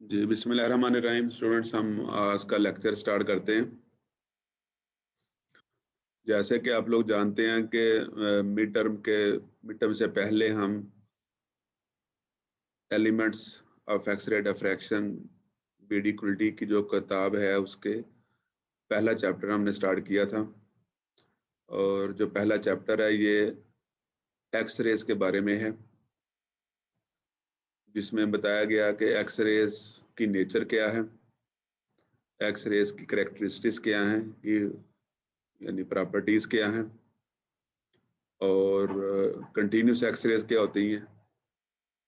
जी, बिस्मिल्लाहिर्रहमानिर्रहीम। स्टूडेंट्स, हम आज का लेक्चर स्टार्ट करते हैं। जैसे कि आप लोग जानते हैं कि मिड टर्म से पहले हम elements of X-ray diffraction B D Cullity की जो किताब है उसके पहला चैप्टर हमने स्टार्ट किया था। और जो पहला चैप्टर है ये एक्स रेज के बारे में है, जिसमें बताया गया कि एक्स रेज की नेचर क्या है, एक्स रेज की करेक्टरिस्टिक्स क्या हैं, कि यानी प्रॉपर्टीज़ क्या हैं, और कंटिन्यूस एक्सरेज क्या होती हैं,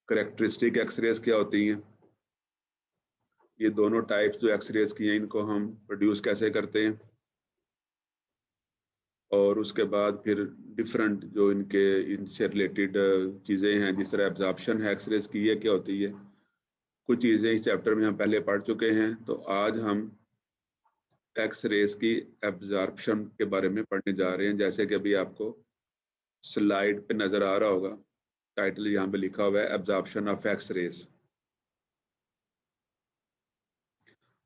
करेक्टरिस्टिक एक्सरेज क्या होती हैं। ये दोनों टाइप्स जो एक्सरेज की हैं इनको हम प्रोड्यूस कैसे करते हैं, और उसके बाद फिर डिफरेंट जो इनसे रिलेटेड चीज़ें हैं, जिस तरह एब्जॉर्प्शन है एक्सरेज की, ये क्या होती है। कुछ चीज़ें इस चैप्टर में हम पहले पढ़ चुके हैं, तो आज हम एक्सरेज की एब्जॉर्प्शन के बारे में पढ़ने जा रहे हैं। जैसे कि अभी आपको स्लाइड पे नज़र आ रहा होगा, टाइटल यहाँ पे लिखा हुआ है एब्जॉर्प्शन ऑफ एक्स रेज।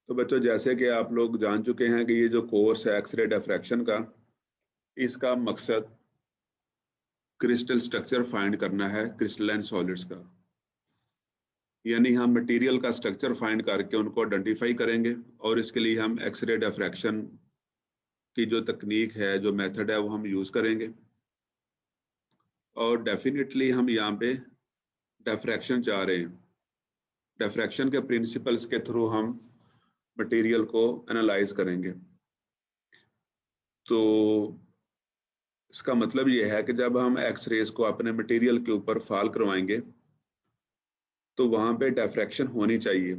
तो बच्चों, जैसे कि आप लोग जान चुके हैं कि ये जो कोर्स है एक्सरे डिफ्रैक्शन का, इसका मकसद क्रिस्टल स्ट्रक्चर फाइंड करना है, क्रिस्टलाइन सॉलिड्स का। यानी हम मटेरियल का स्ट्रक्चर फाइंड करके उनको आइडेंटिफाई करेंगे, और इसके लिए हम एक्सरे डिफ्रैक्शन की जो तकनीक है, जो मेथड है, वो हम यूज़ करेंगे। और डेफिनेटली हम यहाँ पे डिफ्रैक्शन चाह रहे हैं। डिफ्रैक्शन के प्रिंसिपल्स के थ्रू हम मटेरियल को एनालाइज करेंगे। तो इसका मतलब ये है कि जब हम एक्स रेज को अपने मटेरियल के ऊपर फॉल करवाएंगे तो वहां पे डिफ्रैक्शन होनी चाहिए।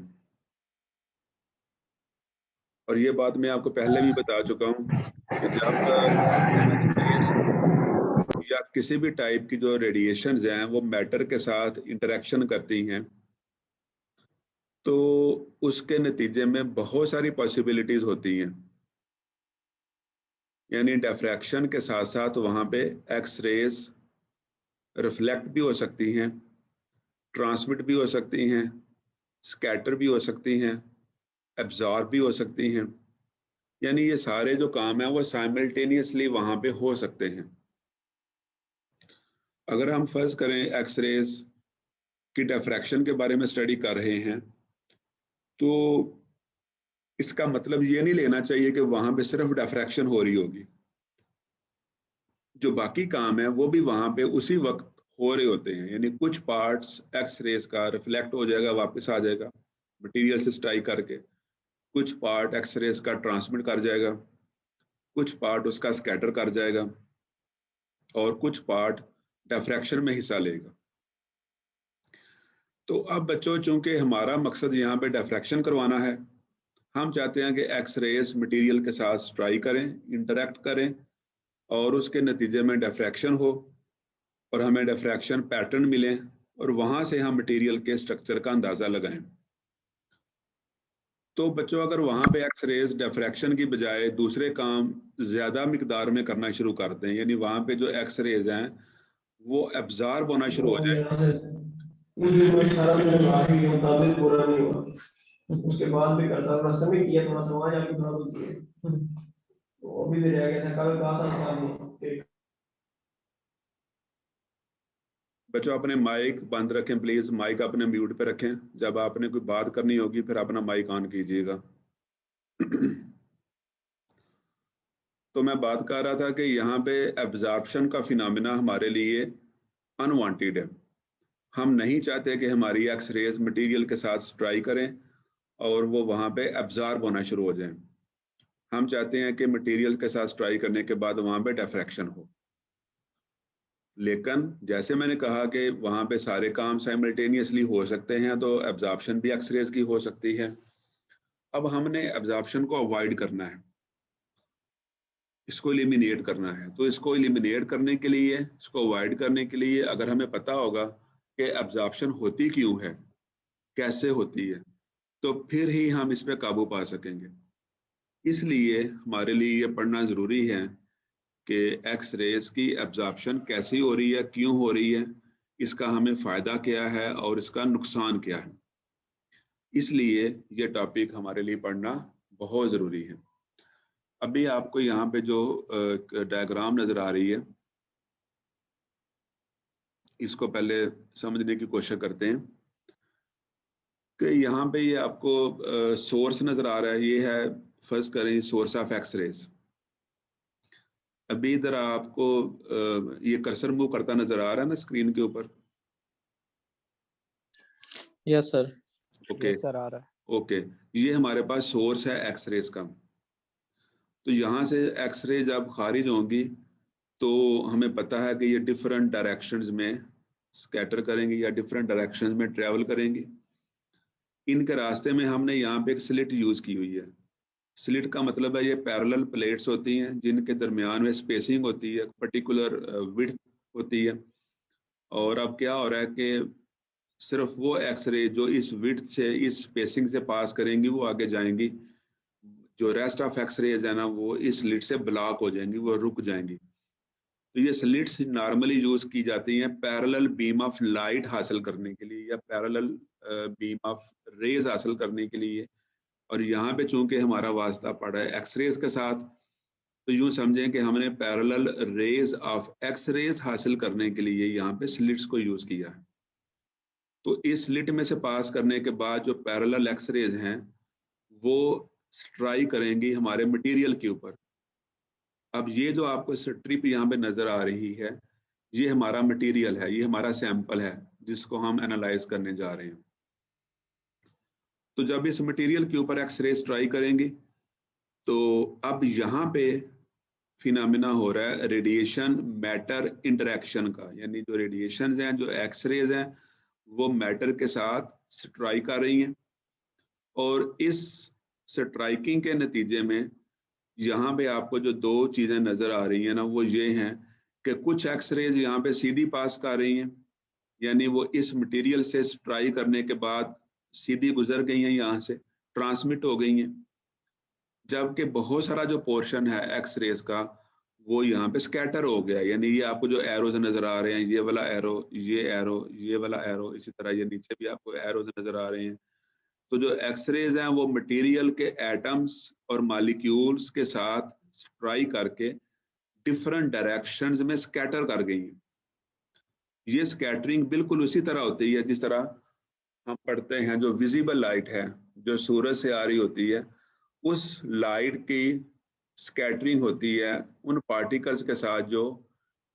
और ये बात मैं आपको पहले भी बता चुका हूँ कि जब एक्स रेज या किसी भी टाइप की जो रेडिएशंस हैं वो मैटर के साथ इंटरेक्शन करती हैं, तो उसके नतीजे में बहुत सारी पॉसिबिलिटीज होती हैं। यानी डिफ्रैक्शन के साथ साथ वहां पे एक्स रेज रिफ्लेक्ट भी हो सकती हैं, ट्रांसमिट भी हो सकती हैं, स्कैटर भी हो सकती हैं, एब्जॉर्ब भी हो सकती हैं। यानी ये सारे जो काम हैं वो साइमल्टेनियसली वहां पे हो सकते हैं। अगर हम फर्ज करें एक्स रेज की डिफ्रैक्शन के बारे में स्टडी कर रहे हैं, तो इसका मतलब ये नहीं लेना चाहिए कि वहां पे सिर्फ डिफ्रैक्शन हो रही होगी। जो बाकी काम है वो भी वहां पे उसी वक्त हो रहे होते हैं। यानी कुछ पार्ट्स एक्स रेज का रिफ्लेक्ट हो जाएगा, वापस आ जाएगा मटेरियल से स्ट्राइक करके, कुछ पार्ट एक्स रेज का ट्रांसमिट कर जाएगा, कुछ पार्ट उसका स्कैटर कर जाएगा, और कुछ पार्ट डिफ्रैक्शन में हिस्सा लेगा। तो अब बच्चों, चूंकि हमारा मकसद यहाँ पे डिफ्रैक्शन करवाना है, हम चाहते हैं कि एक्स रेज मटेरियल के साथ स्ट्राइक करें, इंटरेक्ट करें, और उसके नतीजे में डिफ्रैक्शन हो, और हमें डिफ्रैक्शन पैटर्न मिले, और वहां से हम मटेरियल के स्ट्रक्चर का अंदाजा लगाएं। तो बच्चों, अगर वहां पे एक्स रेज डिफ्रैक्शन की बजाय दूसरे काम ज्यादा मिकदार में करना शुरू कर दें, यानी वहां पे जो एक्स रेज हैं वो एब्जॉर्ब होना शुरू हो जाए, सारा के मुताबिक पूरा नहीं हुआ, उसके बाद भी करता थोड़ा समय किया, थोड़ा सा वहां जाके थोड़ा बहुत किया, तो अभी भी रह गया था, कल कहा था शाम। बच्चों अपने माइक बंद रखें प्लीज, माइक अपने म्यूट पे रखें। जब आपने कोई बात करनी होगी फिर अपना माइक ऑन कीजिएगा। तो मैं बात कर रहा था कि यहाँ पे एब्जॉर्प्शन का फिनोमेना हमारे लिए अनवांटेड है। हम नहीं चाहते कि हमारी एक्स रेज मटेरियल के साथ स्ट्राइक करें और वो वहाँ पे एब्जॉर्ब होना शुरू हो जाए। हम चाहते हैं कि मटेरियल के साथ स्ट्राइक करने के बाद वहाँ पे डिफ्रैक्शन हो। लेकिन जैसे मैंने कहा कि वहाँ पे सारे काम साइमल्टेनियसली हो सकते हैं, तो एब्जॉर्प्शन भी एक्स रेज की हो सकती है। अब हमने एब्जॉर्प्शन को अवॉइड करना है, इसको एलिमिनेट करना है। तो इसको एलिमिनेट करने के लिए, इसको अवॉइड करने के लिए, अगर हमें पता होगा कि एब्जॉर्प्शन होती क्यों है, कैसे होती है, तो फिर ही हम इस पे काबू पा सकेंगे। इसलिए हमारे लिए ये पढ़ना ज़रूरी है कि एक्स रेज की एब्जॉर्प्शन कैसी हो रही है, क्यों हो रही है, इसका हमें फ़ायदा क्या है और इसका नुकसान क्या है। इसलिए ये टॉपिक हमारे लिए पढ़ना बहुत ज़रूरी है। अभी आपको यहाँ पे जो डायग्राम नज़र आ रही है, इसको पहले समझने की कोशिश करते हैं कि यहाँ पे ये आपको सोर्स नज़र आ रहा है। ये है, फर्स्ट करें, सोर्स ऑफ एक्स रेज। अभी इधर आपको ये कर्सर मूव करता नज़र आ रहा है ना स्क्रीन के ऊपर? Yes sir. Okay yes sir, आ रहा है। ओके, ये हमारे पास सोर्स है एक्स रेज का। तो यहाँ से एक्स रे जब खारिज होंगी तो हमें पता है कि ये डिफरेंट डायरेक्शंस में स्कैटर करेंगी या डिफरेंट डायरेक्शंस में ट्रेवल करेंगी। इनके रास्ते में हमने यहाँ पे एक स्लिट यूज की हुई है। स्लिट का मतलब है ये पैरेलल प्लेट्स होती हैं जिनके दरमियान में स्पेसिंग होती है, पर्टिकुलर विड्थ होती है। और अब क्या हो रहा है कि सिर्फ वो एक्सरे जो इस विड्थ से, इस स्पेसिंग से पास करेंगी, वो आगे जाएंगी। जो रेस्ट ऑफ एक्सरेज है ना, वो इस स्लिट से ब्लॉक हो जाएंगी, वो रुक जाएंगी। तो ये स्लिट्स नॉर्मली यूज की जाती हैं पैरेलल बीम ऑफ लाइट हासिल करने के लिए या पैरेलल बीम ऑफ रेज हासिल करने के लिए। और यहाँ पे चूंकि हमारा वास्ता पड़ा है एक्सरेज के साथ, तो यूं समझें कि हमने parallel rays of X rays हासिल करने के लिए यहाँ पे स्लिट्स को यूज किया है। तो इस स्लिट में से पास करने के बाद जो पैरेलल एक्स रेज हैं वो स्ट्राइक करेंगी हमारे मटेरियल के ऊपर। अब ये जो आपको स्ट्रिप यहाँ पे नजर आ रही है, ये हमारा मटेरियल है, ये हमारा सैंपल है जिसको हम एनालाइज करने जा रहे हैं। तो जब इस मटेरियल के ऊपर एक्सरे स्ट्राइक करेंगे तो अब यहाँ पे फिनोमेना हो रहा है रेडिएशन मैटर इंटरेक्शन का, यानी जो रेडिएशन हैं, जो एक्सरेज हैं, वो मैटर के साथ स्ट्राइक कर रही हैं। और इस स्ट्राइकिंग के नतीजे में यहाँ पे आपको जो दो चीजें नजर आ रही हैं ना, वो ये हैं कि कुछ एक्सरेज यहाँ पे सीधी पास कर रही हैं, यानी वो इस मटेरियल से स्ट्राइक करने के बाद सीधी गुजर गई हैं, यहाँ से ट्रांसमिट हो गई हैं। जबकि बहुत सारा जो पोर्शन है एक्सरेज का वो यहाँ पे स्कैटर हो गया, यानी ये आपको जो एरोज नजर आ रहे हैं, ये वाला एरो, ये एरो, ये वाला एरो, इसी तरह ये नीचे भी आपको एरोज नजर आ रहे हैं। तो जो एक्सरेज हैं वो मटेरियल के एटम्स और मॉलिक्यूल्स के साथ स्ट्राइक करके डिफरेंट डायरेक्शंस में स्कैटर कर गई हैं। ये स्कैटरिंग बिल्कुल उसी तरह होती है जिस तरह हम पढ़ते हैं जो विजिबल लाइट है जो सूरज से आ रही होती है, उस लाइट की स्कैटरिंग होती है उन पार्टिकल्स के साथ जो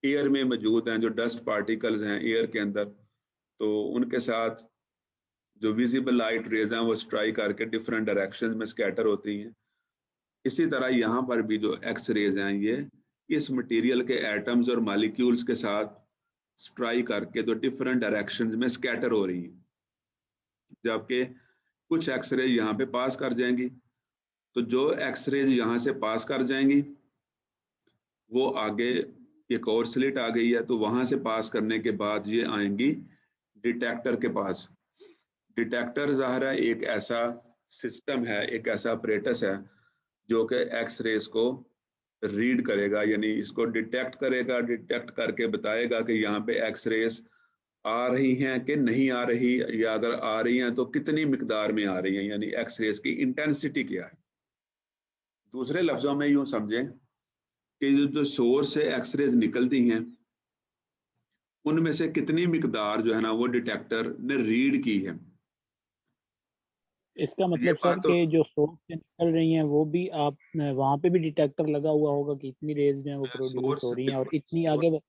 एयर में मौजूद हैं, जो डस्ट पार्टिकल्स हैं एयर के अंदर, तो उनके साथ जो विजिबल लाइट रेज हैं वो स्ट्राइक करके डिफरेंट डायरेक्शंस में स्कैटर होती हैं। इसी तरह यहाँ पर भी जो एक्स रेज हैं ये इस मटेरियल के एटम्स और मॉलिक्यूल्स के साथ स्ट्राइक करके जो डिफरेंट डायरेक्शंस में स्कैटर हो रही हैं। जबकि कुछ एक्सरे यहाँ पे पास कर जाएंगी, तो जो एक्सरेज यहाँ से पास कर जाएंगी वो आगे एक और स्लिट आ गई है, तो वहां से पास करने के बाद ये आएंगी डिटेक्टर के पास। डिटेक्टर ज़ाहिर है एक ऐसा सिस्टम है, एक ऐसा अपरेटस है जो कि एक्सरेज को रीड करेगा, यानी इसको डिटेक्ट करेगा, डिटेक्ट करके बताएगा कि यहाँ पे एक्सरेज आ रही हैं कि नहीं आ रही, या अगर आ रही हैं तो कितनी मिकदार में आ रही हैं, यानी एक्सरेज की इंटेंसिटी क्या है। दूसरे लफ्जों में यूं समझें कि जो सोर्स से एक्सरेज निकलती हैं उनमें से कितनी मिकदार जो है ना वो डिटेक्टर ने रीड की है। इसका ये मतलब सर बात तो कि जो सोर्स से निकल रही हैं वो भी आप वहां पे भी डिटेक्टर लगा हुआ होगा कि इतनी रेज जो है वो प्रोड्यूस हो सोर्स रही हैं और बिल्कुल, इतनी आगे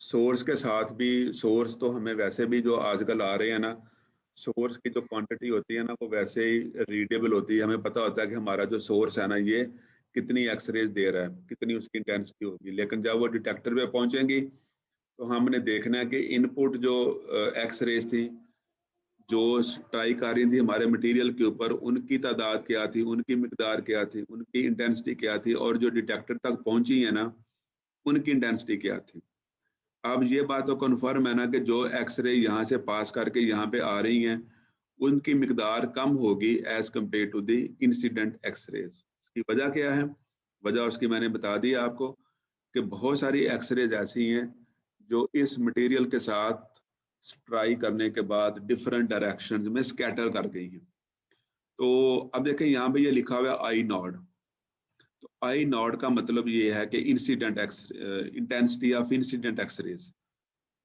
सोर्स के साथ भी, सोर्स तो हमें वैसे भी जो आजकल आ रहे हैं ना, सोर्स की जो क्वांटिटी होती है ना वो वैसे ही रीडेबल होती है। हमें पता होता है कि हमारा जो सोर्स है ना ये कितनी एक्सरेज दे रहा है, कितनी उसकी इंटेंसिटी होगी। लेकिन जब वो डिटेक्टर पे पहुंचेंगी तो हमने देखना है कि इनपुट जो एक्सरेज थी जो स्ट्राइक आ रही थी हमारे मटेरियल के ऊपर, उनकी तादाद क्या थी, उनकी मिकदार क्या थी, उनकी इंटेंसिटी क्या थी, और जो डिटेक्टर तक पहुंची है ना उनकी इंटेंसिटी क्या थी। अब ये बात तो कन्फर्म है ना कि जो एक्सरे यहाँ से पास करके यहाँ पे आ रही हैं उनकी मिकदार कम होगी as compare to the incident X-rays. इसकी वजह क्या है? वजह उसकी मैंने बता दी आपको कि बहुत सारी एक्सरेज ऐसी हैं जो इस मटेरियल के साथ स्ट्राइक करने के बाद डिफरेंट डायरेक्शंस में स्कैटर कर गई हैं। तो अब देखें यहाँ पे ये लिखा हुआ है आई नॉट। तो आई नॉट का मतलब ये है कि इंटेंसिटी ऑफ इंसिडेंट एक्सरेज,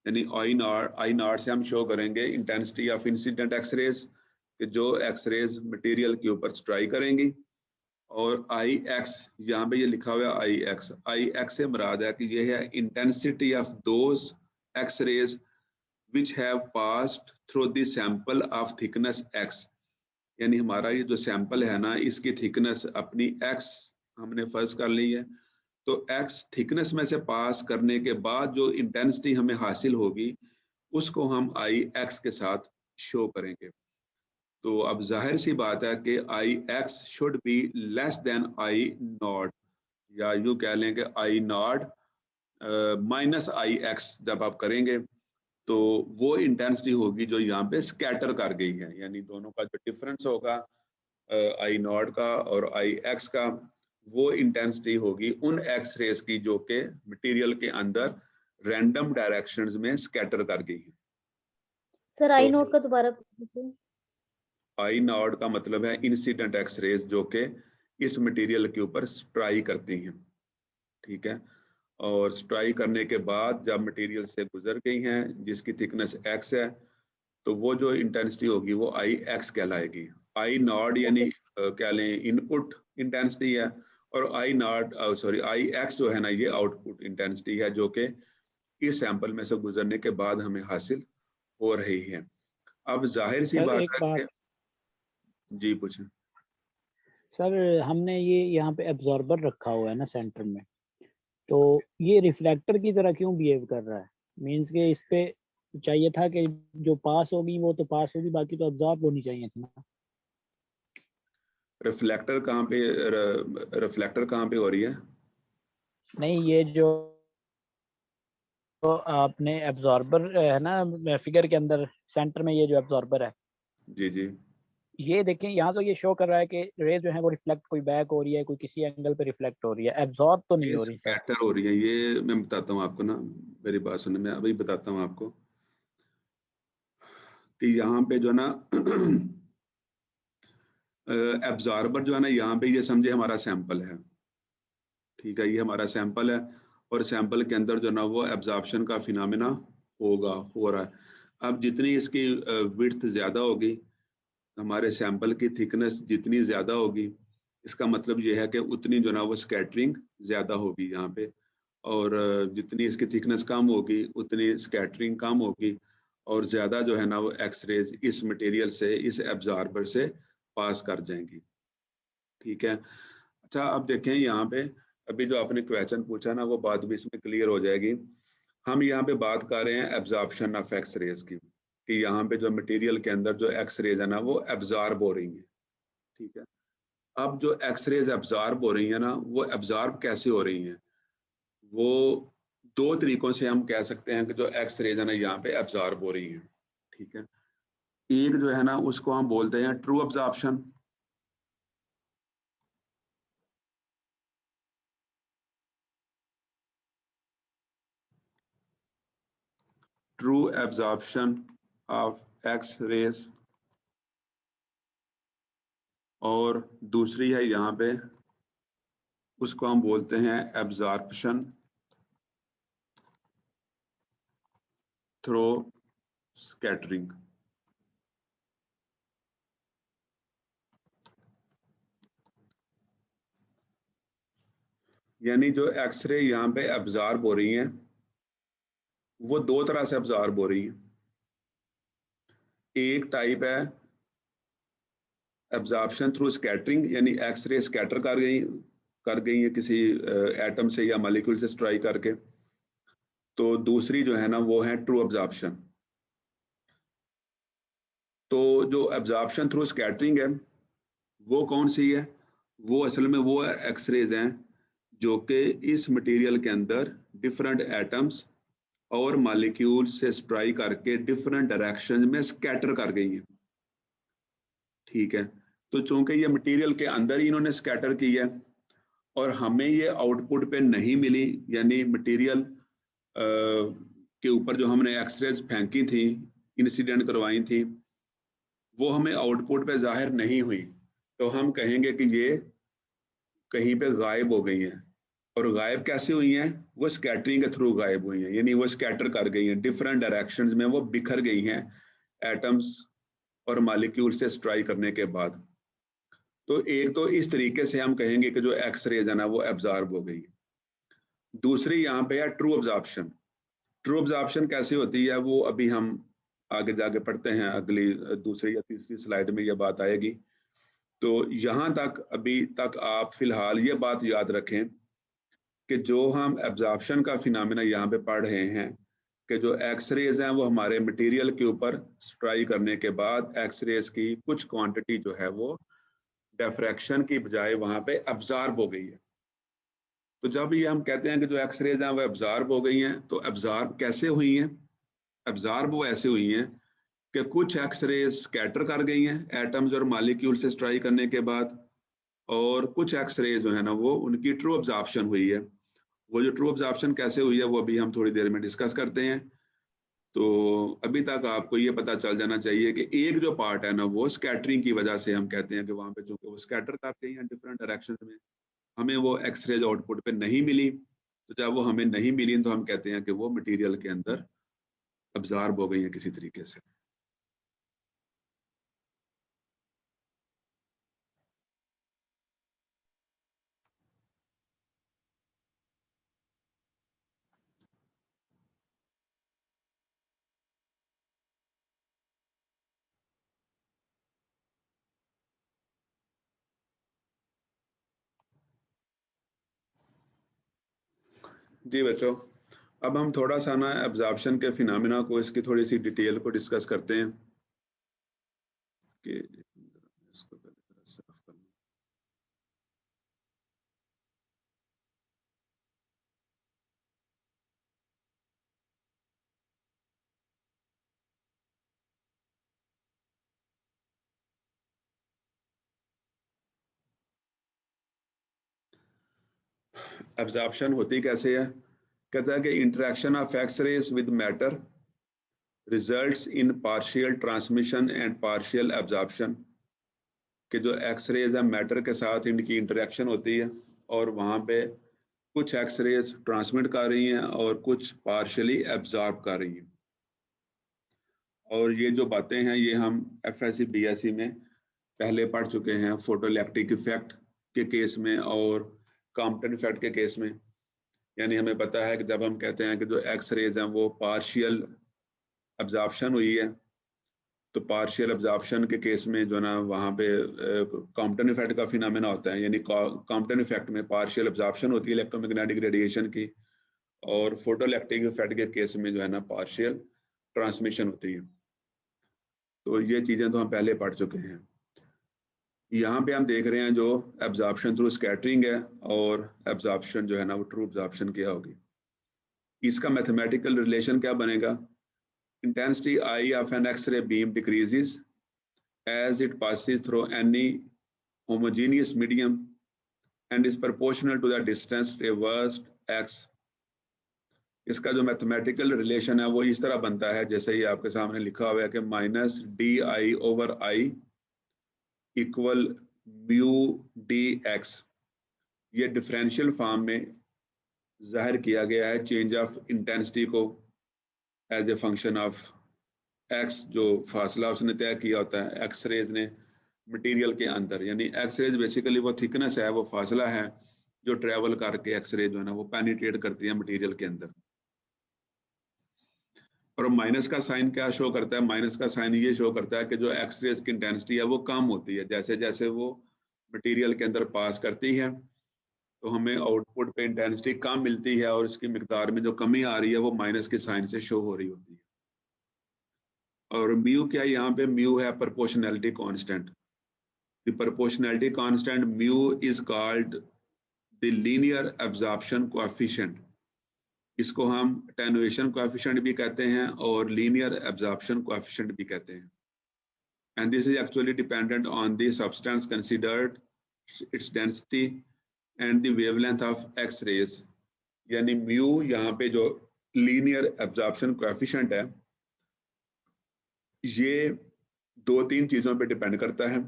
यानी आई नॉट से हम शो करेंगे इंटेंसिटी ऑफ इंसिडेंट एक्सरेज कि जो एक्सरेज मटेरियल के ऊपर स्ट्राइक करेंगी। और आई एक्स, यहाँ पे ये लिखा हुआ है आई एक्स से मुराद है कि ये है intensity of those X-rays which have passed through the sample of thickness X, यानी हमारा ये जो सैंपल है ना, इसकी थिकनेस अपनी एक्स हमने फर्ज कर ली है। तो एक्स थिकनेस में से पास करने के बाद जो इंटेंसिटी हमें हासिल होगी उसको हम आई एक्स के साथ शो करेंगे। तो अब जाहिर सी बात है कि I x should be less than I naught, या यूँ कह लें कि I naught minus I x जब आप करेंगे तो वो इंटेंसिटी होगी जो यहाँ पे स्कैटर कर गई है, यानी दोनों का जो डिफरेंस होगा आई नॉट का और आई एक्स का, वो इंटेंसिटी होगी उन एक्स रेज की जो कि मटेरियल के अंदर रैंडम डायरेक्शंस में स्कैटर कर गई है। सर आई नोट का दोबारा पूछिए। आई नॉट का मतलब है इंसिडेंट एक्स रेज जो कि इस मटेरियल के ऊपर स्ट्राइक करती हैं, ठीक है। और स्ट्राइक करने के बाद जब मटेरियल से गुजर गई हैं जिसकी थिकनेस एक्स है, तो वो जो इंटेंसिटी होगी वो आई एक्स कहलाएगी। आई नॉट यानी क्या लें इनपुट इंटेंसिटी है, और आई एक्स जो है ना ये आउटपुट इंटेंसिटी है जो कि इस सैंपल में से गुजरने के बाद हमें हासिल हो रही है। अब जाहिर सी बात है कि जी पूछें सर, हमने ये यहाँ पे एब्जॉर्बर रखा हुआ है ना सेंटर में, तो ये रिफ्लेक्टर की तरह क्यों बिहेव कर रहा है? मींस के इस पे चाहिए था कि जो पास होगी वो तो पास होगी, बाकी तो एब्जॉर्ब होनी चाहिए थी ना। रिफ्लेक्टर कहाँ पे हो रही है? नहीं, ये जो तो आपने एब्जॉर्बर है ना फिगर के अंदर सेंटर में, ये जो एब्जॉर्बर है, जी जी, ये देखें यहाँ तो ये शो कर रहा है कि रेज जो है वो रिफ्लेक्ट कोई बैक हो रही है, कोई किसी एंगल पे रिफ्लेक्ट हो रही है, एब्जॉर्ब तो नहीं ये हो रही सर। स्कैटर हो रही है। ये मैं बताता हूँ आपको ना, मेरी बात सुनने में, अभी बताता हूँ आपको कि यहाँ पे जो ना एब्जॉर्बर जो है ना, यहाँ पे ये समझे हमारा सैंपल है, ठीक है, ये हमारा सैंपल है और सैंपल के अंदर जो ना वो एब्जॉर्प्शन का फिनोमेना हो रहा है। अब जितनी इसकी विड्थ ज़्यादा होगी, हमारे सैंपल की थिकनेस जितनी ज़्यादा होगी, इसका मतलब ये है कि उतनी जो ना वो स्कैटरिंग ज़्यादा होगी यहाँ पे, और जितनी इसकी थिकनेस कम होगी उतनी स्कैटरिंग कम होगी, और ज़्यादा जो है ना वो एक्सरेज इस मटेरियल से, इस एब्जॉर्बर से पास कर जाएंगी, ठीक है। अच्छा, अब देखें यहाँ पे अभी जो आपने क्वेश्चन पूछा ना, वो बात भी इसमें क्लियर हो जाएगी। हम यहाँ पे बात कर रहे हैं एब्जॉर्प्शन ऑफ एक्स रेज की, कि यहाँ पे जो मटेरियल के अंदर जो एक्स रेज है ना वो एब्जॉर्ब हो रही है, ठीक है। अब जो एक्स रेज एब्जॉर्ब हो रही है ना, वो एब्जॉर्ब कैसे हो रही हैं? वो दो तरीकों से हम कह सकते हैं कि जो एक्स रेज है ना यहाँ पे एब्जॉर्ब हो रही है, ठीक है। एक जो है ना उसको हम बोलते हैं true absorption, true absorption of X rays, और दूसरी है यहाँ पे, उसको हम बोलते हैं एब्जॉर्प्शन थ्रू स्कैटरिंग। यानी जो एक्सरे यहाँ पे एब्जॉर्ब हो रही हैं वो दो तरह से एब्जॉर्ब हो रही हैं। एक टाइप है एब्जॉर्प्शन थ्रू स्कैटरिंग, यानी एक्सरे स्कैटर कर गई है किसी एटम से या मॉलिक्यूल से स्ट्राइक करके। तो दूसरी जो है ना वो है ट्रू एब्जॉर्प्शन। तो जो एब्जॉर्प्शन थ्रू स्कैटरिंग है वो कौन सी है? वो असल में वो एक्सरेज हैं जो कि इस मटेरियल के अंदर डिफरेंट एटम्स और मॉलिक्यूल से स्ट्राइक करके डिफरेंट डायरेक्शन में स्कैटर कर गई हैं, ठीक है। तो चूंकि ये मटेरियल के अंदर ही इन्होंने स्कैटर की है और हमें ये आउटपुट पे नहीं मिली, यानी मटेरियल के ऊपर जो हमने एक्सरेज फेंकी थी, इंसिडेंट करवाई थी, वो हमें आउटपुट पे जाहिर नहीं हुई, तो हम कहेंगे कि ये कहीं पे गायब हो गई हैं। और गायब कैसे हुई हैं? वो स्कैटरिंग के थ्रू गायब हुई हैं, यानी वो स्कैटर कर गई हैं, डिफरेंट डायरेक्शंस में वो बिखर गई हैं एटम्स और मॉलिक्यूल से स्ट्राइक करने के बाद। तो एक तो इस तरीके से हम कहेंगे कि जो एक्स रेज है ना वो एब्जॉर्ब हो गई है। दूसरी यहाँ पे है ट्रू अब्जॉर्प्शन। ट्रू अब्जॉर्प्शन कैसे होती है वो अभी हम आगे जाके पढ़ते हैं, अगली दूसरी या तीसरी स्लाइड में ये बात आएगी। तो यहाँ तक अभी तक आप फिलहाल ये बात याद रखें कि जो हम एब्जॉर्प्शन का फिनोमेना यहाँ पे पढ़ रहे हैं कि जो एक्स रेज हैं वो हमारे मटेरियल के ऊपर स्ट्राइक करने के बाद एक्स रेज की कुछ क्वांटिटी जो है वो डिफ्रैक्शन की बजाय वहां पे एब्जॉर्ब हो गई है। तो जब ये हम कहते हैं कि जो एक्स रेज हैं वो एब्जॉर्ब हो गई हैं, तो एब्जॉर्ब कैसे हुई हैं? एब्जॉर्ब वो ऐसे हुई हैं कि कुछ एक्स रेज स्कैटर कर गई हैं एटम्स और मॉलिक्यूल से स्ट्राइक करने के बाद, और कुछ एक्स रेज जो है ना वो उनकी ट्रू अब्जॉर्प्शन हुई है। वो जो ट्रू अब्जॉर्प्शन कैसे हुई है वो अभी हम थोड़ी देर में डिस्कस करते हैं। तो अभी तक आपको ये पता चल जाना चाहिए कि एक जो पार्ट है ना वो स्कैटरिंग की वजह से हम कहते हैं कि वहां पे चूंकि वो स्कैटर कर गई हैं डिफरेंट डायरेक्शन में, हमें वो एक्स रेज आउटपुट पे नहीं मिली। तो जब वो हमें नहीं मिली तो हम कहते हैं कि वो मटेरियल के अंदर अब्जॉर्ब हो गई है किसी तरीके से। जी बच्चों, अब हम थोड़ा सा ना एब्जॉर्प्शन के फिनोमेना को, इसकी थोड़ी सी डिटेल को डिस्कस करते हैं कि इसको पहले थोड़ा साफ कर लूं। एब्जॉर्प्शन होती कैसे है? कहता है कि interaction of X rays with matter results in partial transmission and partial absorption. कि जो एक्स रेज है मैटर के साथ इनकी इंटरेक्शन होती है और वहाँ पे कुछ एक्स रेज ट्रांसमिट कर रही हैं और कुछ पार्शियली एब्जॉर्ब कर रही हैं। और ये जो बातें हैं ये हम एफएससी बीएससी में पहले पढ़ चुके हैं, फोटोइलेक्ट्रिक इफेक्ट के केस में और कॉम्पटन इफेक्ट के केस में। यानी हमें पता है कि जब हम कहते हैं कि जो एक्स रेज हैं वो पार्शियल एब्जॉर्प्शन हुई है, तो पार्शियल एब्जॉर्प्शन के केस में जो ना वहाँ पे कॉम्पटन इफेक्ट का फिनोमेना होता है। यानी कॉम्पटन इफेक्ट में पार्शियल एब्जॉर्प्शन होती है इलेक्ट्रोमैग्नेटिक रेडिएशन की, और फोटोइलेक्ट्रिक इफेक्ट के केस में जो है ना पार्शियल ट्रांसमिशन होती है। तो ये चीज़ें तो हम पहले पढ़ चुके हैं। यहाँ पे हम देख रहे हैं जो एब्जॉर्प्शन थ्रू स्कैटरिंग है और एब्जॉर्प्शन जो है ना वो ट्रू एब्जॉर्प्शन क्या होगी। इसका मैथमेटिकल रिलेशन क्या बनेगा? Intensity I of an X-ray beam decreases as it passes through any homogeneous medium and is proportional to the distance traversed x। इसका जो मैथमेटिकल रिलेशन है वो इस तरह बनता है जैसे ही आपके सामने लिखा हुआ है कि -DI/I इक्वल म्यू DX। ये डिफरेंशियल फॉर्म में जाहिर किया गया है चेंज ऑफ इंटेंसिटी को as a function of X, जो फासला उसने तय किया होता है एक्स रेज ने मटेरियल के अंदर। यानी एक्स रेज बेसिकली वो थिकनेस है, वो फासला है जो ट्रेवल करके एक्स रेज जो है ना वो पेनिट्रेट करती है मटेरियल के अंदर। और माइनस का साइन क्या शो करता है? माइनस का साइन ये शो करता है कि जो एक्स रेज की इंटेंसिटी है वो कम होती है जैसे जैसे वो मटेरियल के अंदर पास करती है, तो हमें आउटपुट पे इंटेंसिटी कम मिलती है और इसकी मिकदार में जो कमी आ रही है वो माइनस के साइन से शो हो रही होती है। और म्यू क्या है? यहाँ पे म्यू है proportionality constant. The proportionality constant mu is called the linear absorption coefficient. इसको हम अटेन्युएशन कोएफिशिएंट भी कहते हैं और लीनियर एब्जॉर्प्शन कोएफिशिएंट भी कहते हैं। And this is actually dependent on the substance considered, its density and the wavelength of X rays. यानी म्यू यहाँ पे जो लीनियर एब्जॉर्प्शन कोएफिशिएंट है ये 2-3 चीजों पे डिपेंड करता है।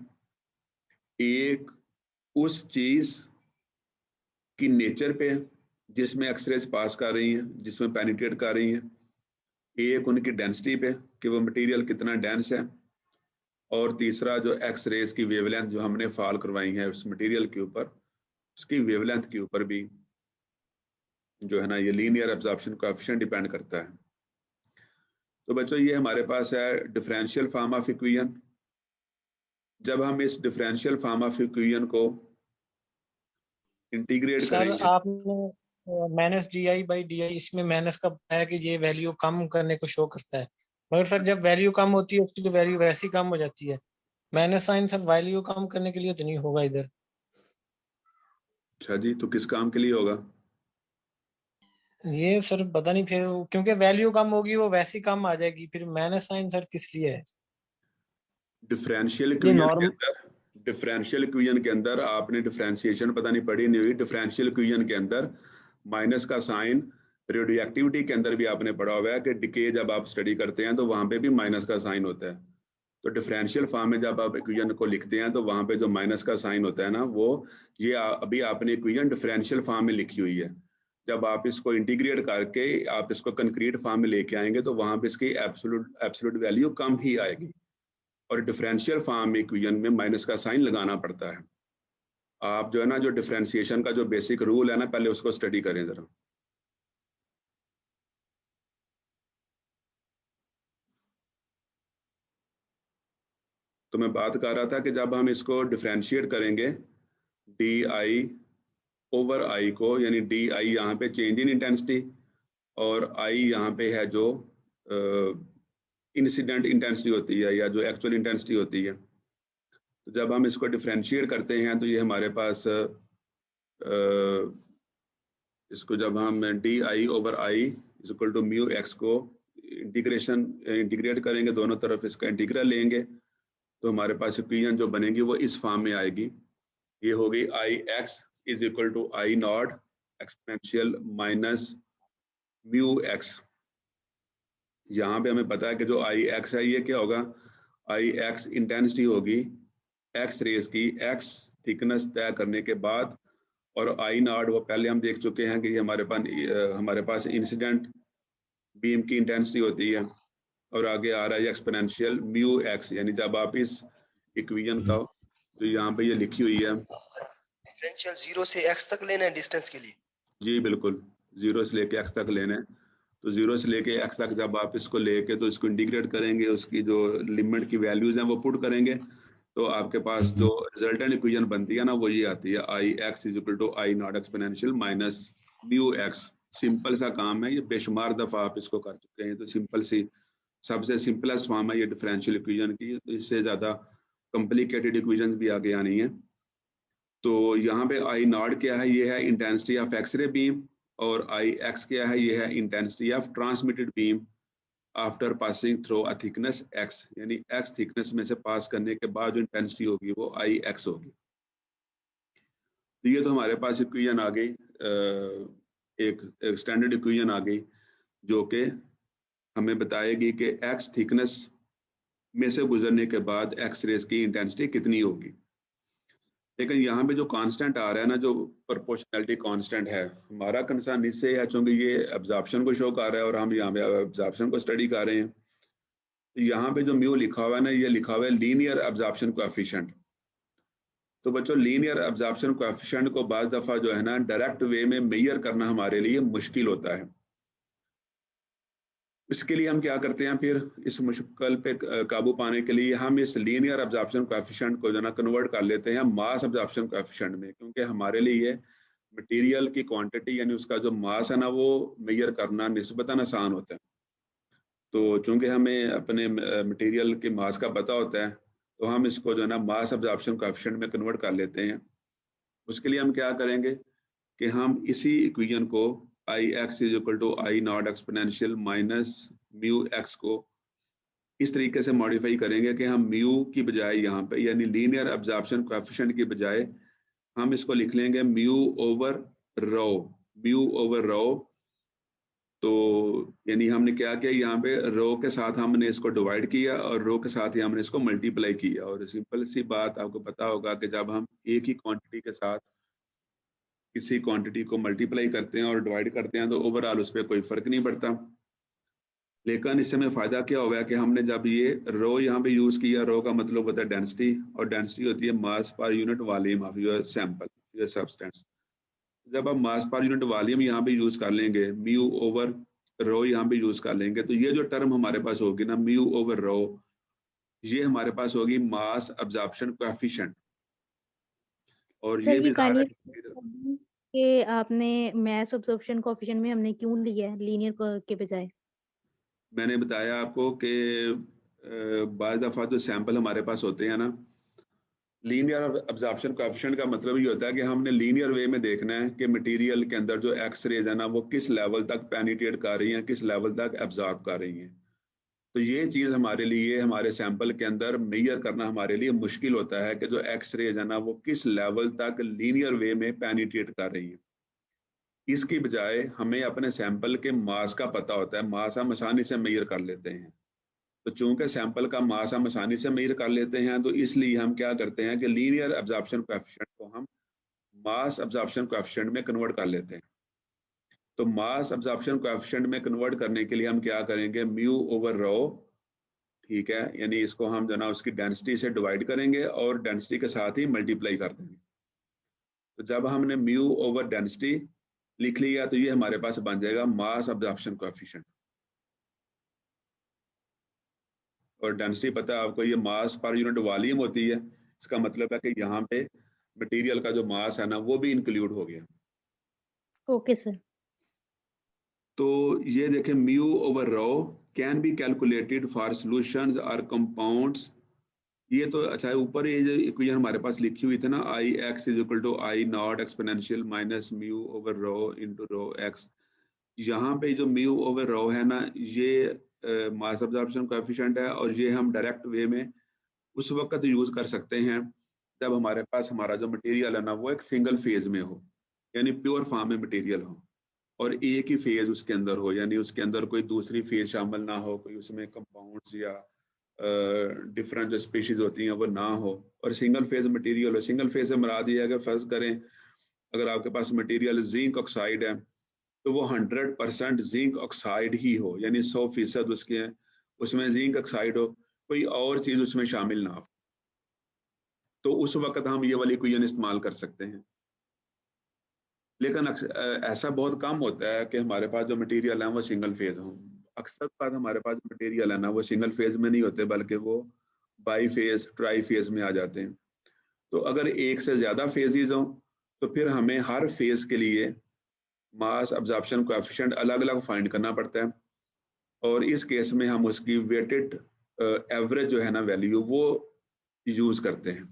एक उस चीज की नेचर पे जिसमें एक्सरेज पास कर रही हैं, जिसमें पेनिट्रेट कर रही हैं, एक उनकी डेंसिटी पे कि वो मटेरियल कितना डेंस है, और तीसरा जो एक्सरेज की वेवलेंथ जो हमने फॉल करवाई है उस मटेरियल के ऊपर, उसकी वेवलेंथ के ऊपर भी जो है ना ये लीनियर एब्जॉर्प्शन कोएफिशिएंट डिपेंड करता है। तो बच्चों ये हमारे पास है डिफरेंशियल फॉर्म ऑफ इक्वेशन। जब हम इस डिफरेंशियल फॉर्म ऑफ इक्वेशन को इंटीग्रेट सर करेंगे, आपने minus D I by D I इसमें माइनस का बताया कि ये वैल्यू कम करने को शो करता है, मगर सर जब वैल्यू कम होती है उसकी तो वैल्यू वैसी कम हो जाती है। माइनस साइन सर वैल्यू कम करने के लिए तो नहीं होगा इधर। अच्छा जी, तो किस काम के लिए होगा? ये सर पता नहीं, फिर क्योंकि वैल्यू कम होगी वो वैसी कम आ जाएगी, फिर माइनस साइन सर किस लिए है? डिफरेंशियल ये इक्वेशन के नॉर्मल अंदर, डिफरेंशियल इक्वेशन के अंदर आपने डिफरेंशिएशन पता नहीं पढ़ी नहीं हुई। डिफरेंशियल इक्वेशन के अंदर माइनस का साइन, रेडियो एक्टिविटी के अंदर भी आपने पढ़ा हुआ है कि डिके जब आप स्टडी करते हैं तो वहां पे भी माइनस का साइन होता है। तो डिफरेंशियल फॉर्म में जब आप इक्वेशन को लिखते हैं तो वहां पे जो माइनस का साइन होता है ना, वो ये अभी आपने इक्वेशन डिफरेंशियल फॉर्म में लिखी हुई है। जब आप इसको इंटीग्रेट करके आप इसको कंक्रीट फॉर्म में लेके आएंगे तो वहां पे इसकी एब्सोल्यूट वैल्यू कम ही आएगी, और डिफरेंशियल फॉर्म में इक्वेशन में माइनस का साइन लगाना पड़ता है। आप जो है ना जो डिफरेंशिएशन का जो बेसिक रूल है ना, पहले उसको स्टडी करें जरा। तो मैं बात कर रहा था कि जब हम इसको डिफरेंशिएट करेंगे डी आई ओवर आई को, यानी डी आई यहाँ पे चेंज इन इंटेंसिटी और आई यहाँ पे है जो इंसिडेंट इंटेंसिटी होती है या जो एक्चुअल इंटेंसिटी होती है। तो जब हम इसको डिफरेंशिएट करते हैं तो ये हमारे पास इसको जब हम D I over I is equal to mu x को इंटीग्रेट करेंगे, दोनों तरफ इसका इंटीग्रल लेंगे, तो हमारे पास इक्वेशन जो बनेगी वो इस फॉर्म में आएगी। ये हो गई I x is equal to I naught exponential minus mu x. यहाँ पे हमें पता है कि जो आई एक्स है ये क्या होगा, आई एक्स इंटेंसिटी होगी एक्स रेज की एक्स थिकनेस तय करने के बाद, और आई नॉट वो पहले हम देख चुके हैं कि हमारे पास इंसिडेंट बीम की इंटेंसिटी होती है, और आगे आ रहा है एक्सपोनेंशियल म्यू एक्स। यानी जब आप इस इक्वेशन का जो यहाँ पे ये लिखी हुई है, डिफरेंशियल 0 से x तक लेना है डिस्टेंस के लिए। जी बिल्कुल, 0 से लेके x तक लेना है। तो 0 से लेके x तक जब आप इसको लेके तो इसको इंटीग्रेट करेंगे, उसकी जो लिमिट की वैल्यूज हैं वो पुट करेंगे, तो आपके पास जो रिजल्टेंट इक्वेशन बनती है ना वो ये आती है I x is equal to I naught exponential minus mu x. सिंपल सा काम है, ये बेशुमार दफा आप इसको कर चुके हैं। तो सिंपल सी सबसे सिंपलेस्ट फॉर्म है ये डिफरेंशियल इक्वेशन की, तो इससे ज्यादा कॉम्प्लिकेटेड इक्वेशन भी आगे आनी है। तो यहाँ पे आई नॉट क्या है, ये है इंटेंसिटी ऑफ एक्सरे बीम, और आई एक्स क्या है, ये है intensity of transmitted beam after passing through a thickness X, यानी एक्स थिकनेस में से पास करने के बाद जो इंटेंसिटी होगी वो आई एक्स होगी। तो ये तो हमारे पास इक्वेशन आ गई, एक स्टैंडर्ड इक्वेशन आ गई जो कि हमें बताएगी कि एक्स थिकनेस में से गुजरने के बाद एक्स रेज की इंटेंसिटी कितनी होगी। लेकिन यहाँ पे जो कांस्टेंट आ रहा है ना, जो प्रोपोर्शनैलिटी कांस्टेंट है, हमारा कंसर्न इससे है चूंकि ये एब्जॉर्प्शन को शो कर रहा है और हम यहाँ पे एब्जॉर्प्शन को स्टडी कर रहे हैं। तो यहाँ पे जो म्यू लिखा हुआ है ना, ये लिखा हुआ है लीनियर एब्जॉर्प्शन कोएफिशिएंट। तो बच्चों लीनियर एब्जॉर्प्शन कोएफिशिएंट को बाज़ दफा जो है ना डायरेक्ट वे में मेजर करना हमारे लिए मुश्किल होता है। इसके लिए हम क्या करते हैं, फिर इस मुश्किल पे काबू पाने के लिए हम इस लीनियर एब्जॉर्प्शन कोएफिशिएंट को जो ना कन्वर्ट कर लेते हैं मास एब्जॉर्प्शन कोएफिशिएंट में, क्योंकि हमारे लिए मटेरियल की क्वांटिटी यानी उसका जो मास है ना वो मेजर करना निस्बतन आसान होता है। तो चूंकि हमें अपने मटेरियल के मास का पता होता है तो हम इसको जो है ना मास एब्जॉर्प्शन कोएफिशिएंट में कन्वर्ट कर लेते हैं। उसके लिए हम क्या करेंगे कि हम इसी इक्वेशन को I x is equal to I naught exponential minus mu x को इस तरीके से मॉडिफाई करेंगे कि हम म्यू की बजाय यहाँ पे यानी लीनियर एब्जॉर्प्शन कोएफिशिएंट की बजाय हम इसको लिख लेंगे म्यू ओवर रो। म्यू ओवर रो तो यानी हमने क्या किया, यहाँ पे रो के साथ हमने इसको डिवाइड किया और रो के साथ ही हमने इसको मल्टीप्लाई किया। और सिंपल सी बात आपको पता होगा कि जब हम एक ही क्वांटिटी के साथ किसी क्वांटिटी को मल्टीप्लाई करते हैं और डिवाइड करते हैं तो ओवरऑल उस पर कोई फर्क नहीं पड़ता। लेकिन इससे हमें फायदा क्या हुआ कि हमने जब ये रो यहाँ पे यूज किया, रो का मतलब होता है डेंसिटी, और डेंसिटी होती है मास पर unit volume of your sample, your substance. जब आप मास पर यूनिट वॉल्यूम यहाँ पे यूज कर लेंगे, म्यू ओवर रो यहाँ पे यूज कर लेंगे, तो ये जो टर्म हमारे पास होगी ना, म्यू ओवर रो, ये हमारे पास होगी मास अब्जॉर्प्शन कोएफिशिएंट। और सर ये भी ये ज़ाहिर काइनेटिक कि आपने मास अब्जॉर्प्शन कोएफिशिएंट में हमने क्यों लिया है लीनियर के बजाय? मैंने बताया आपको कि बाज़ दफ़ा जो सैंपल हमारे पास होते हैं ना, लीनियर अब्जॉर्प्शन कोएफिशिएंट का मतलब ये होता है कि हमने लीनियर वे में देखना है कि मटेरियल के अंदर जो एक्स रेज है ना, वो किस लेवल तक पेनिट्रेट कर रही हैं, किस लेवल तक एब्जॉर्ब कर रही हैं। तो ये चीज़ हमारे लिए, हमारे सैंपल के अंदर मेजर करना हमारे लिए मुश्किल होता है कि जो एक्स रेज है ना, वो किस लेवल तक लीनियर वे में पेनिट्रेट कर रही हैं। इसकी बजाय हमें अपने सैंपल के मास का पता होता है, मास हम आसानी से मेजर कर लेते हैं। तो चूंकि सैंपल का मास हम आसानी से मेजर कर लेते हैं, तो इसलिए हम क्या करते हैं कि लीनियर अब्जॉर्प्शन कोएफिशिएंट को हम मास अब्जॉर्प्शन कोएफिशिएंट में कन्वर्ट कर लेते हैं। तो मास अब्जॉर्प्शन कोएफिशिएंट में कन्वर्ट करने के लिए हम क्या करेंगे, म्यू ओवर रो, ठीक है, यानी इसको हम जो ना उसकी डेंसिटी से डिवाइड करेंगे और डेंसिटी के साथ ही मल्टीप्लाई कर देंगे। तो जब हमने म्यू ओवर डेंसिटी लिख लिया तो ये हमारे पास बन जाएगा मास अब्जॉर्प्शन कोएफिशिएंट। और डेंसिटी पता है आपको, ये मास पर यूनिट वॉल्यूम होती है। इसका मतलब है कि यहाँ पे मटेरियल का जो मास है ना, वो भी इंक्लूड हो गया। Okay sir. तो ये देखें, mu over rho can be calculated for solutions और कंपाउंड्स। ये तो अच्छा है, ऊपर ये जो इक्वेशन हमारे पास लिखी हुई थी ना, I x is equal to I naught exponential minus mu over rho into rho x. यहाँ पे जो म्यू ओवर रो है ना, ये मास अब्जॉर्प्शन कोएफिशिएंट है, और ये हम डायरेक्ट वे में उस वक्त यूज कर सकते हैं जब हमारे पास हमारा जो मटेरियल है ना, वो एक सिंगल फेज में हो, यानी प्योर फॉर्म में मटेरियल हो, और एक ही फेज उसके अंदर हो, यानी उसके अंदर कोई दूसरी फेज शामिल ना हो, कोई उसमें कंपाउंड्स या डिफरेंट जो स्पीशीज होती हैं वो ना हो, और सिंगल फेज मटेरियल हो। सिंगल फेज से मुराद ये है कि फर्ज करें अगर आपके पास मटेरियल जिंक ऑक्साइड है, तो वो 100% जिंक ऑक्साइड ही हो, यानी 100% उसके उसमें जिंक ऑक्साइड हो, कोई और चीज उसमें शामिल ना हो। तो उस वक्त हम ये वाली इक्वेशन इस्तेमाल कर सकते हैं। लेकिन ऐसा बहुत कम होता है कि हमारे पास जो मटेरियल है वो सिंगल फेज हो। अक्सर बात हमारे पास मटेरियल है ना, वो सिंगल फेज में नहीं होते, बल्कि वो बाई फेज, ट्राई फेज में आ जाते हैं। तो अगर एक से ज्यादा फेजेस हों तो फिर हमें हर फेज के लिए मास अब्जॉर्प्शन कोएफिशिएंट अलग अलग फाइंड करना पड़ता है, और इस केस में हम उसकी वेटेड एवरेज जो है ना वैल्यू, वो यूज करते हैं।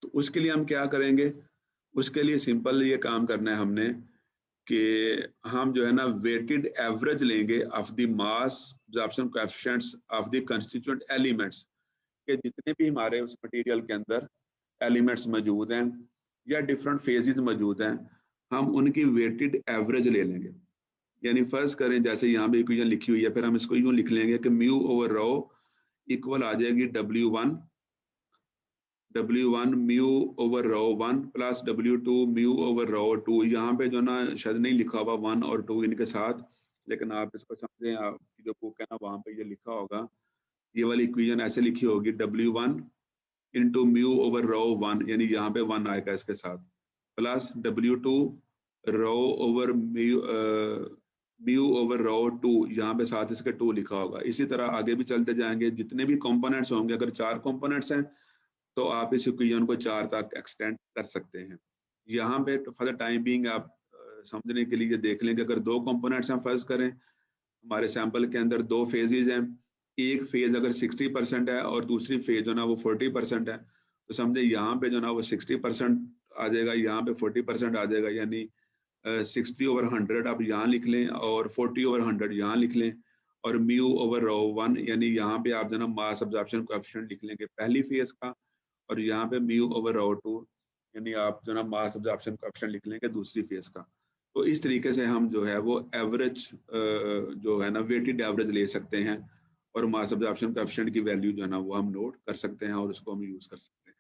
तो उसके लिए हम क्या करेंगे, उसके लिए सिंपल ये काम करना है हमने कि हम जो है ना वेटेड एवरेज लेंगे of the mass absorption coefficients of the constituent elements, के जितने भी हमारे उस मटेरियल के अंदर एलिमेंट्स मौजूद हैं या डिफरेंट फेजेस मौजूद हैं, हम उनकी वेटेड एवरेज ले लेंगे। यानी फर्ज करें जैसे यहाँ पे इक्वेशन लिखी हुई है, फिर हम इसको यूं लिख लेंगे कि म्यू ओवर रो इक्वल आ जाएगी W1 म्यू ओवर रो 1 प्लस W2 म्यू ओवर रो 2। यहाँ पे जो ना शायद नहीं लिखा हुआ 1 और 2 इनके साथ, लेकिन आप इसको समझें, आपकी जो बुक है ना वहाँ पे ये लिखा होगा, ये वाली इक्वेशन ऐसे लिखी होगी W1 इंटू म्यू ओवर रो 1, यानी यहाँ पे 1 आएगा इसके साथ, प्लस W2 रो ओवर म्यू ओवर रो 2, यहाँ पे साथ इसके 2 लिखा होगा। इसी तरह आगे भी चलते जाएंगे, जितने भी कंपोनेंट्स होंगे, अगर 4 कंपोनेंट्स हैं तो आप इस इक्वेशन को 4 तक एक्सटेंड कर सकते हैं। यहाँ पे फॉर द टाइम बीइंग आप समझने के लिए देख लेंगे, अगर 2 कंपोनेंट्स हम फर्ज करें, हमारे सैंपल के अंदर 2 फेजेस हैं, एक फेज अगर 60% है और दूसरी फेज जो ना वो 40% है, तो समझे यहाँ पे जो ना वो 60% आ जाएगा, यहाँ पे 40% आ जाएगा, यानी 60 ओवर 100 आप यहाँ लिख लें और 40 ओवर 100 यहाँ लिख लें, और म्यू ओवर रो 1, यानी यहाँ पे आप जो ना मास अब्जॉर्प्शन कोएफिशिएंट लिख लेंगे पहली फेज का, और यहाँ पे म्यू ओवर रो 2, यानी आप जो ना मास अब्जॉर्प्शन कोएफिशिएंट लिख लेंगे दूसरी फेज का। तो इस तरीके से हम जो है वो एवरेज जो है ना वेटेड एवरेज ले सकते हैं और मास एब्जॉर्प्शन कोएफिशिएंट की वैल्यू जो है ना वो हम नोट कर सकते हैं और उसको हम यूज कर सकते हैं।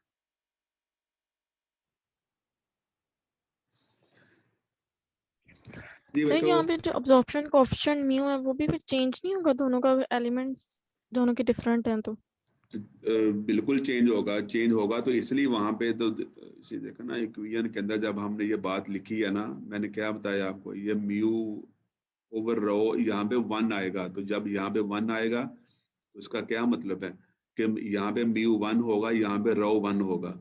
जी सर बच्चों, यहाँ पे जो अब्जॉर्प्शन कोएफिशिएंट म्यू है वो भी फिर चेंज नहीं होगा दोनों का, एलिमेंट्स दोनों के डिफरेंट हैं तो? बिल्कुल चेंज होगा तो इसलिए वहां पे तो इसी देखो ना इक्वेशन के अंदर जब हमने ये बात लिखी है ना, मैंने क्या बताया आपको, ये म्यू ओवर रो यहाँ पे 1 आएगा, तो जब यहाँ पे 1 आएगा तो उसका क्या मतलब है कि यहाँ पे म्यू 1 होगा, यहाँ पे रो 1 होगा।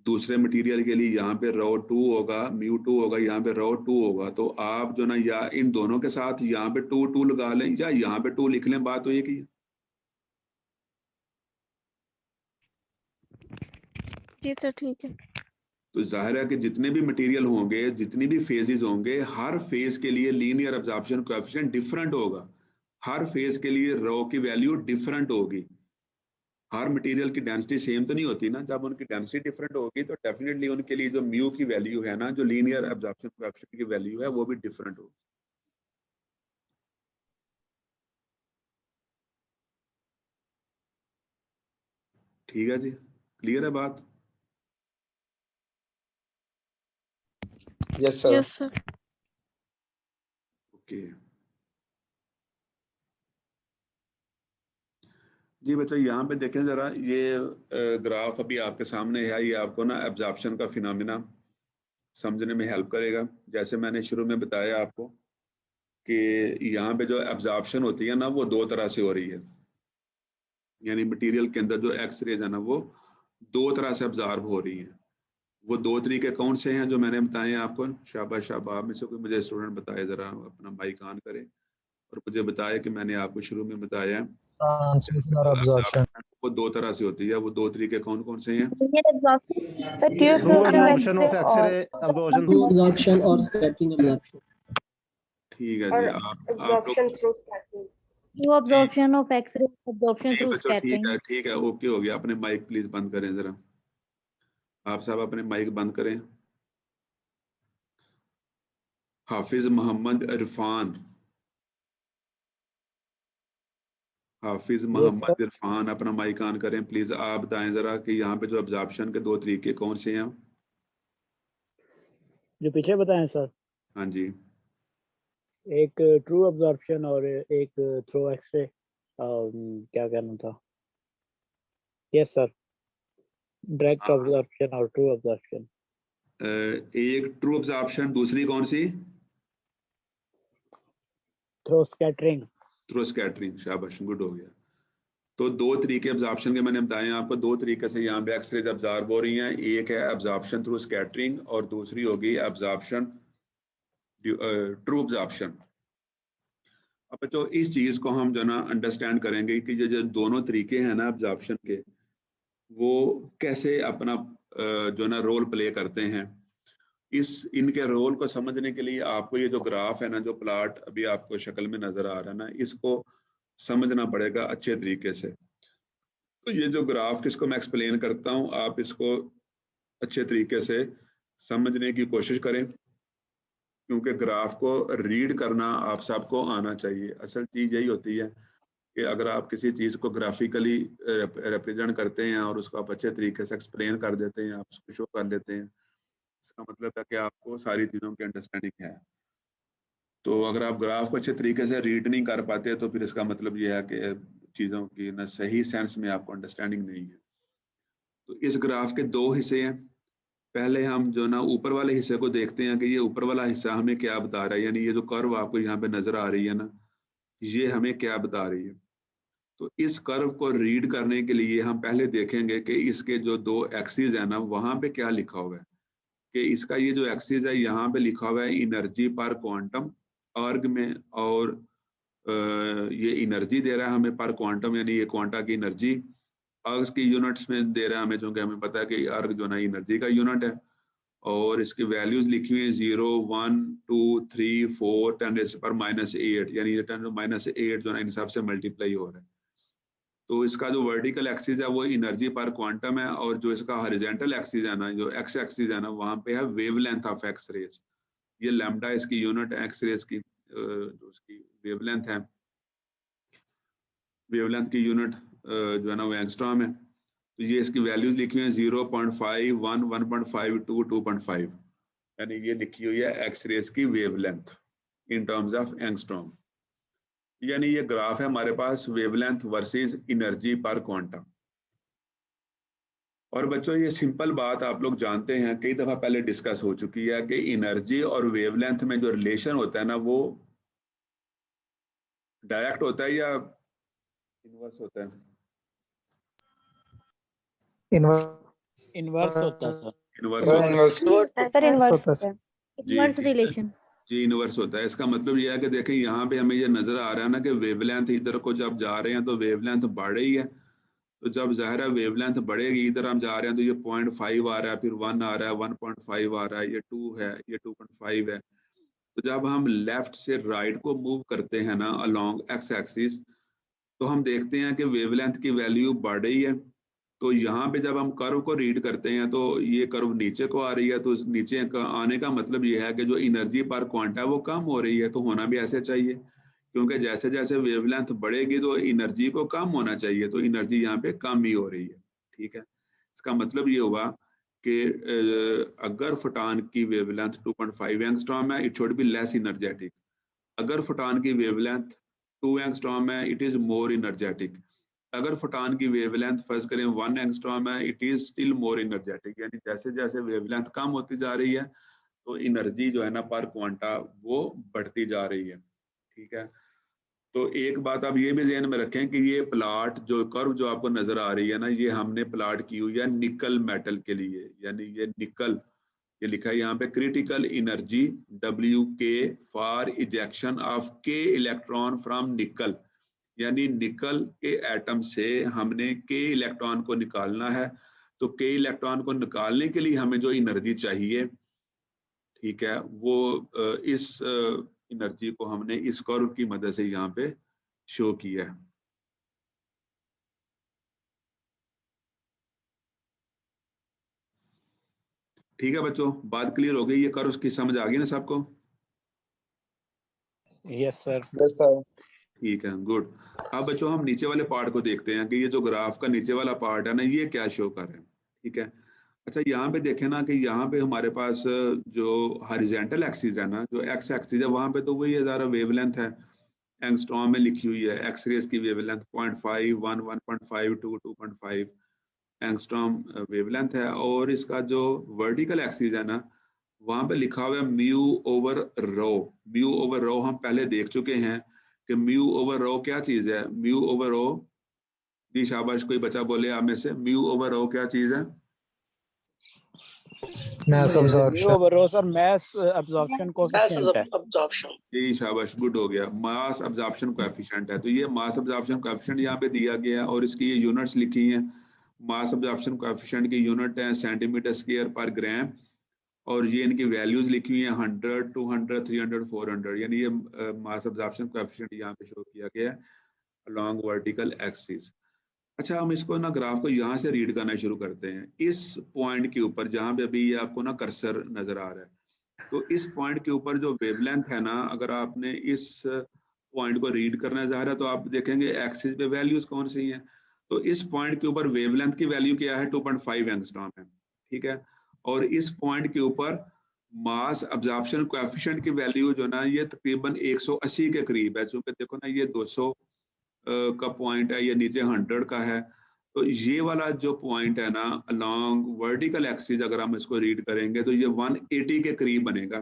दूसरे मटेरियल के लिए यहाँ पे रो 2 होगा, म्यू 2 होगा, यहाँ पे रो 2 होगा। तो आप जो ना या इन दोनों के साथ यहाँ पे 2 2 लगा लें या यहाँ पे 2 लिख लें, बात तो एक ही है। जी सर ठीक है। तो जाहिर है कि जितने भी मटेरियल होंगे, जितनी भी फेजेस होंगे, हर फेज के लिए लीनियर एब्जॉर्प्शन कोएफिशिएंट डिफरेंट होगा। हर फेज के लिए रो की वैल्यू डिफरेंट होगी। हर मटेरियल की डेंसिटी सेम तो नहीं होती ना, जब उनकी डेंसिटी डिफरेंट होगी तो डेफिनेटली उनके लिए जो म्यू की वैल्यू है ना, जो लीनियर एब्जॉर्प्शन कोएफिशिएंट की वैल्यू है वो भी डिफरेंट होगी। ठीक है जी, क्लियर है बात? Yes sir. Yes sir. Okay जी बच्चों, यहाँ पे देखें जरा, ये ग्राफ अभी आपके सामने है, ये आपको ना एब्जॉर्प्शन का फिनोमिना समझने में हेल्प करेगा। जैसे मैंने शुरू में बताया आपको कि यहाँ पे जो एब्जॉर्प्शन होती है ना वो 2 तरह से हो रही है, यानी मटेरियल के अंदर जो एक्स रेज है ना वो 2 तरह से एब्जॉर्ब हो रही है। वो 2 तरीके कौन से हैं जो मैंने बताए हैं आपको? शाबाश शाबाश, में से कोई मुझे स्टूडेंट बताए, जरा अपना माइक ऑन करें और मुझे बताया कि मैंने आपको शुरू में बताया ट्रांसलेशन और अब्जॉर्प्शन। वो 2 तरह से होती है। वो 2 तरीके कौन कौन से हैं? अब्जॉर्प्शन ऑफ एक्स-रे, अब्जॉर्प्शन और स्कैटरिंग अब्जॉर्प्शन। ठीक है जी, आप लोग through absorption of X-ray, absorption through scattering. ठीक है, ओके हो गया। अपने माइक प्लीज बंद करें जरा, आप साहब अपने माइक बंद करें। हाफिज मोहम्मद इरफान, हाफिज मोहम्मद इरफान अपना माइक ऑन करें प्लीज। आप बताएं जरा कि यहाँ पे जो अब्जॉर्प्शन के 2 तरीके कौन से हैं? जो पीछे बताएं सर। हाँ जी, एक ट्रू अब्जॉर्प्शन और एक थ्रू एक्स-रे, क्या कहना था? यस सर, डायरेक्ट अब्जॉर्प्शन और ट्रू अब्जॉर्प्शन। एक ट्रू अब्जॉर्प्शन, दूसरी कौन सी? Through scattering. थ्रू स्कैटरिंग, शाबाश, गुड हो गया। तो 2 तरीके अब्जॉर्प्शन के मैंने बताए आपको। 2 तरीके से यहाँ पे एक्सरेज अब्जॉर्ब हो रही हैं। एक है अब्जॉर्प्शन थ्रू स्कैटरिंग और दूसरी होगी अब्जॉर्प्शन ट्रू अब्जॉर्प्शन। अब बच्चों इस चीज को हम जो ना अंडरस्टैंड करेंगे कि ये जो दोनों तरीके हैं ना अब्जॉर्प्शन के, वो कैसे अपना जो ना रोल प्ले करते हैं। इनके रोल को समझने के लिए आपको ये जो ग्राफ है ना, जो प्लॉट अभी आपको शक्ल में नजर आ रहा है ना, इसको समझना पड़ेगा अच्छे तरीके से। तो ये जो ग्राफ किसको मैं एक्सप्लेन करता हूँ, आप इसको अच्छे तरीके से समझने की कोशिश करें, क्योंकि ग्राफ को रीड करना आप सबको आना चाहिए। असल चीज यही होती है कि अगर आप किसी चीज को ग्राफिकली रिप्रेजेंट करते हैं और उसको आप अच्छे तरीके से एक्सप्लेन कर देते हैं, आप उसको शो कर लेते हैं, इसका मतलब है कि आपको सारी चीजों की अंडरस्टैंडिंग है। तो अगर आप ग्राफ को अच्छे तरीके से रीड नहीं कर पाते तो फिर इसका मतलब यह है कि चीज़ों की ना सही सेंस में आपको अंडरस्टैंडिंग नहीं है। तो इस ग्राफ के 2 हिस्से हैं। पहले हम जो ना ऊपर वाले हिस्से को देखते हैं कि ये ऊपर वाला हिस्सा हमें क्या बता रहा है, यानी ये जो कर्व आपको यहाँ पे नजर आ रही है ना, ये हमें क्या बता रही है। तो इस कर्व को रीड करने के लिए हम पहले देखेंगे कि इसके जो 2 एक्सिस है ना, वहाँ पे क्या लिखा हुआ है। कि इसका ये जो एक्सिस है, यहाँ पे लिखा हुआ है एनर्जी पर क्वांटम अर्ग में, और ये एनर्जी दे रहा है हमें पर क्वांटम, यानी ये क्वांटा की एनर्जी अर्ग्स की यूनिट्स में दे रहा है हमें, क्योंकि हमें पता है कि अर्ग जो ना एनर्जी का यूनिट है। और इसकी वैल्यूज लिखी हुई है 0, 1, 2, 3, 4, 10⁻⁸, यानी ये 10⁻⁸ जो ना इन सब से मल्टीप्लाई हो रहा है। तो इसका जो वर्टिकल एक्सिस है वो एनर्जी पर क्वांटम है, और जो इसका हॉरिजॉन्टल एक्सिस है ना, जो एक्स एक्सिस है ना, वहाँ पे है वेवलेंथ ऑफ एक्स रेज। ये लैम्डा इसकी यूनिट एक्सरेज की उसकी वेवलेंथ है, वेवलेंथ की यूनिट जो है ना वो एंगस्ट्रॉम है। तो ये इसकी वैल्यूज लिखी हुई है 0.5, 1, 1.52, 2.5, यानी ये लिखी हुई है एक्सरेज की wavelength in terms of angstrom. यानी ये ग्राफ है हमारे पास वेवलेंथ वर्सेस एनर्जी पर क्वांटम। और बच्चों ये सिंपल बात आप लोग जानते हैं, कई दफा पहले डिस्कस हो चुकी है कि एनर्जी और वेवलेंथ में जो रिलेशन होता है ना वो डायरेक्ट होता है या इनवर्स होता है? इनवर्स होता है सर। इनवर्स इनवर्स जी रिलेशन जी इनवर्स होता है। इसका मतलब यह है कि देखें यहाँ पे हमें ये नजर आ रहा है ना कि वेवलेंथ इधर को जब जा रहे हैं तो वेवलेंथ बढ़ रही है, तो जब ज़ाहिर है वेवलेंथ बढ़ेगी, इधर हम जा रहे हैं तो ये 0.5 आ रहा है, फिर 1 आ रहा है, 1.5 आ रहा है, ये 2 है, ये 2.5 है। तो जब हम लेफ्ट से राइट को मूव करते हैं ना अलोंग एक्स एक्सिस, तो हम देखते हैं कि वेवलेंथ की वैल्यू बढ़ रही है। तो यहाँ पे जब हम कर्व को रीड करते हैं तो ये कर्व नीचे को आ रही है, तो नीचे का आने का मतलब ये है कि जो एनर्जी पर क्वांटा है वो कम हो रही है। तो होना भी ऐसे चाहिए, क्योंकि जैसे जैसे वेवलेंथ बढ़ेगी तो एनर्जी को कम होना चाहिए, तो एनर्जी यहाँ पे कम ही हो रही है। ठीक है, इसका मतलब ये हुआ कि अगर फोटॉन की वेवलेंथ 2.5 एंगस्ट्रॉम है, it should be less energetic. अगर फोटॉन की वेवलेंथ 2 एंगस्ट्रॉम है, इट इज मोर एनर्जेटिक। अगर फोटॉन की वेवलेंथ फर्ज करें 1 एंगस्ट्रॉम है, it is still more energetic. यानी जैसे जैसे वेवलेंथ कम होती जा रही है तो एनर्जी जो है ना पर क्वांटा वो बढ़ती जा रही है। ठीक है, तो एक बात आप ये भी ध्यान में रखें कि ये प्लाट जो कर्व जो आपको नजर आ रही है ना, ये हमने प्लाट की हुई है निकल मेटल के लिए। यानी ये निकल, ये लिखा है यहाँ पे critical energy WK for ejection of K electron from निकल। यानी निकल के एटम से हमने K इलेक्ट्रॉन को निकालना है, तो K इलेक्ट्रॉन को निकालने के लिए हमें जो एनर्जी चाहिए, ठीक है, वो इस एनर्जी को हमने इस कर्व की मदद से यहाँ पे शो किया है। ठीक है बच्चों, बात क्लियर हो गई? ये कर्व की समझ आ गई ना सबको? Yes sir. ठीक है, गुड। अब बच्चों हम नीचे वाले पार्ट को देखते हैं कि ये जो ग्राफ का नीचे वाला पार्ट है ना, ये क्या शो कर रहे हैं। ठीक है, अच्छा यहाँ पे देखें ना कि यहाँ पे हमारे पास जो हॉरिजॉन्टल एक्सिस है ना, जो एक्स एक्सिस है, वहां पे तो वही हज़ारा वेवलेंथ है, एंगस्ट्रॉम में लिखी हुई है। एक्सरेज की वेवलेंथ 0.5, 1, 1.5, 2, 2.5 एंगस्ट्रॉम वेवलेंथ है। और इसका जो वर्टिकल एक्सिस है ना, वहां पे लिखा हुआ है म्यू ओवर रो। म्यू ओवर रो हम पहले देख चुके हैं कि म्यू ओवर रो क्या चीज है। म्यू ओवर रो, जी शाबाश, कोई बच्चा बोले आप में से, म्यू ओवर रो क्या चीज है? मास अब्जॉर्प्शन कोएफिशिएंट है। जी शाबाश, गुड हो गया, मास अब्जॉर्प्शन कोएफिशिएंट है। तो ये मास अब्जॉर्प्शन कोएफिशिएंट यहाँ पे दिया गया है और इसकी ये यूनिट्स लिखी हैं। मास अब्जॉर्प्शन कोएफिशिएंट की यूनिट है सेंटीमीटर स्क्वायर पर ग्राम, और ये इनकी वैल्यूज लिखी हुई हैं 100, 200, 300, 400। यानी ये मास अब्जॉर्प्शन कोएफिशिएंट यहाँ पे शो किया गया है अलोंग वर्टिकल एक्सिस। अच्छा, हम इसको ना ग्राफ को यहाँ से रीड करना शुरू करते हैं। इस पॉइंट के ऊपर जहाँ पे अभी ये आपको ना कर्सर नजर आ रहा है, तो इस पॉइंट के ऊपर जो वेवलेंथ है ना, अगर आपने इस पॉइंट को रीड करना चाह रहा है तो आप देखेंगे एक्सिस पे वैल्यूज कौन सी हैं। तो इस पॉइंट के ऊपर वेवलेंथ की वैल्यू क्या है? 2.5 एंगस्ट्रॉम है। ठीक है, और इस पॉइंट के ऊपर मास अब्जॉर्प्शन कोएफिशिएंट की वैल्यू जो ना ये तकरीबन 180 के करीब है। चूंकि देखो ना ये 200 का पॉइंट है, ये नीचे 100 का है, तो ये वाला जो पॉइंट है ना अलोंग वर्टिकल एक्सिस, अगर हम इसको रीड करेंगे तो ये 180 के करीब बनेगा।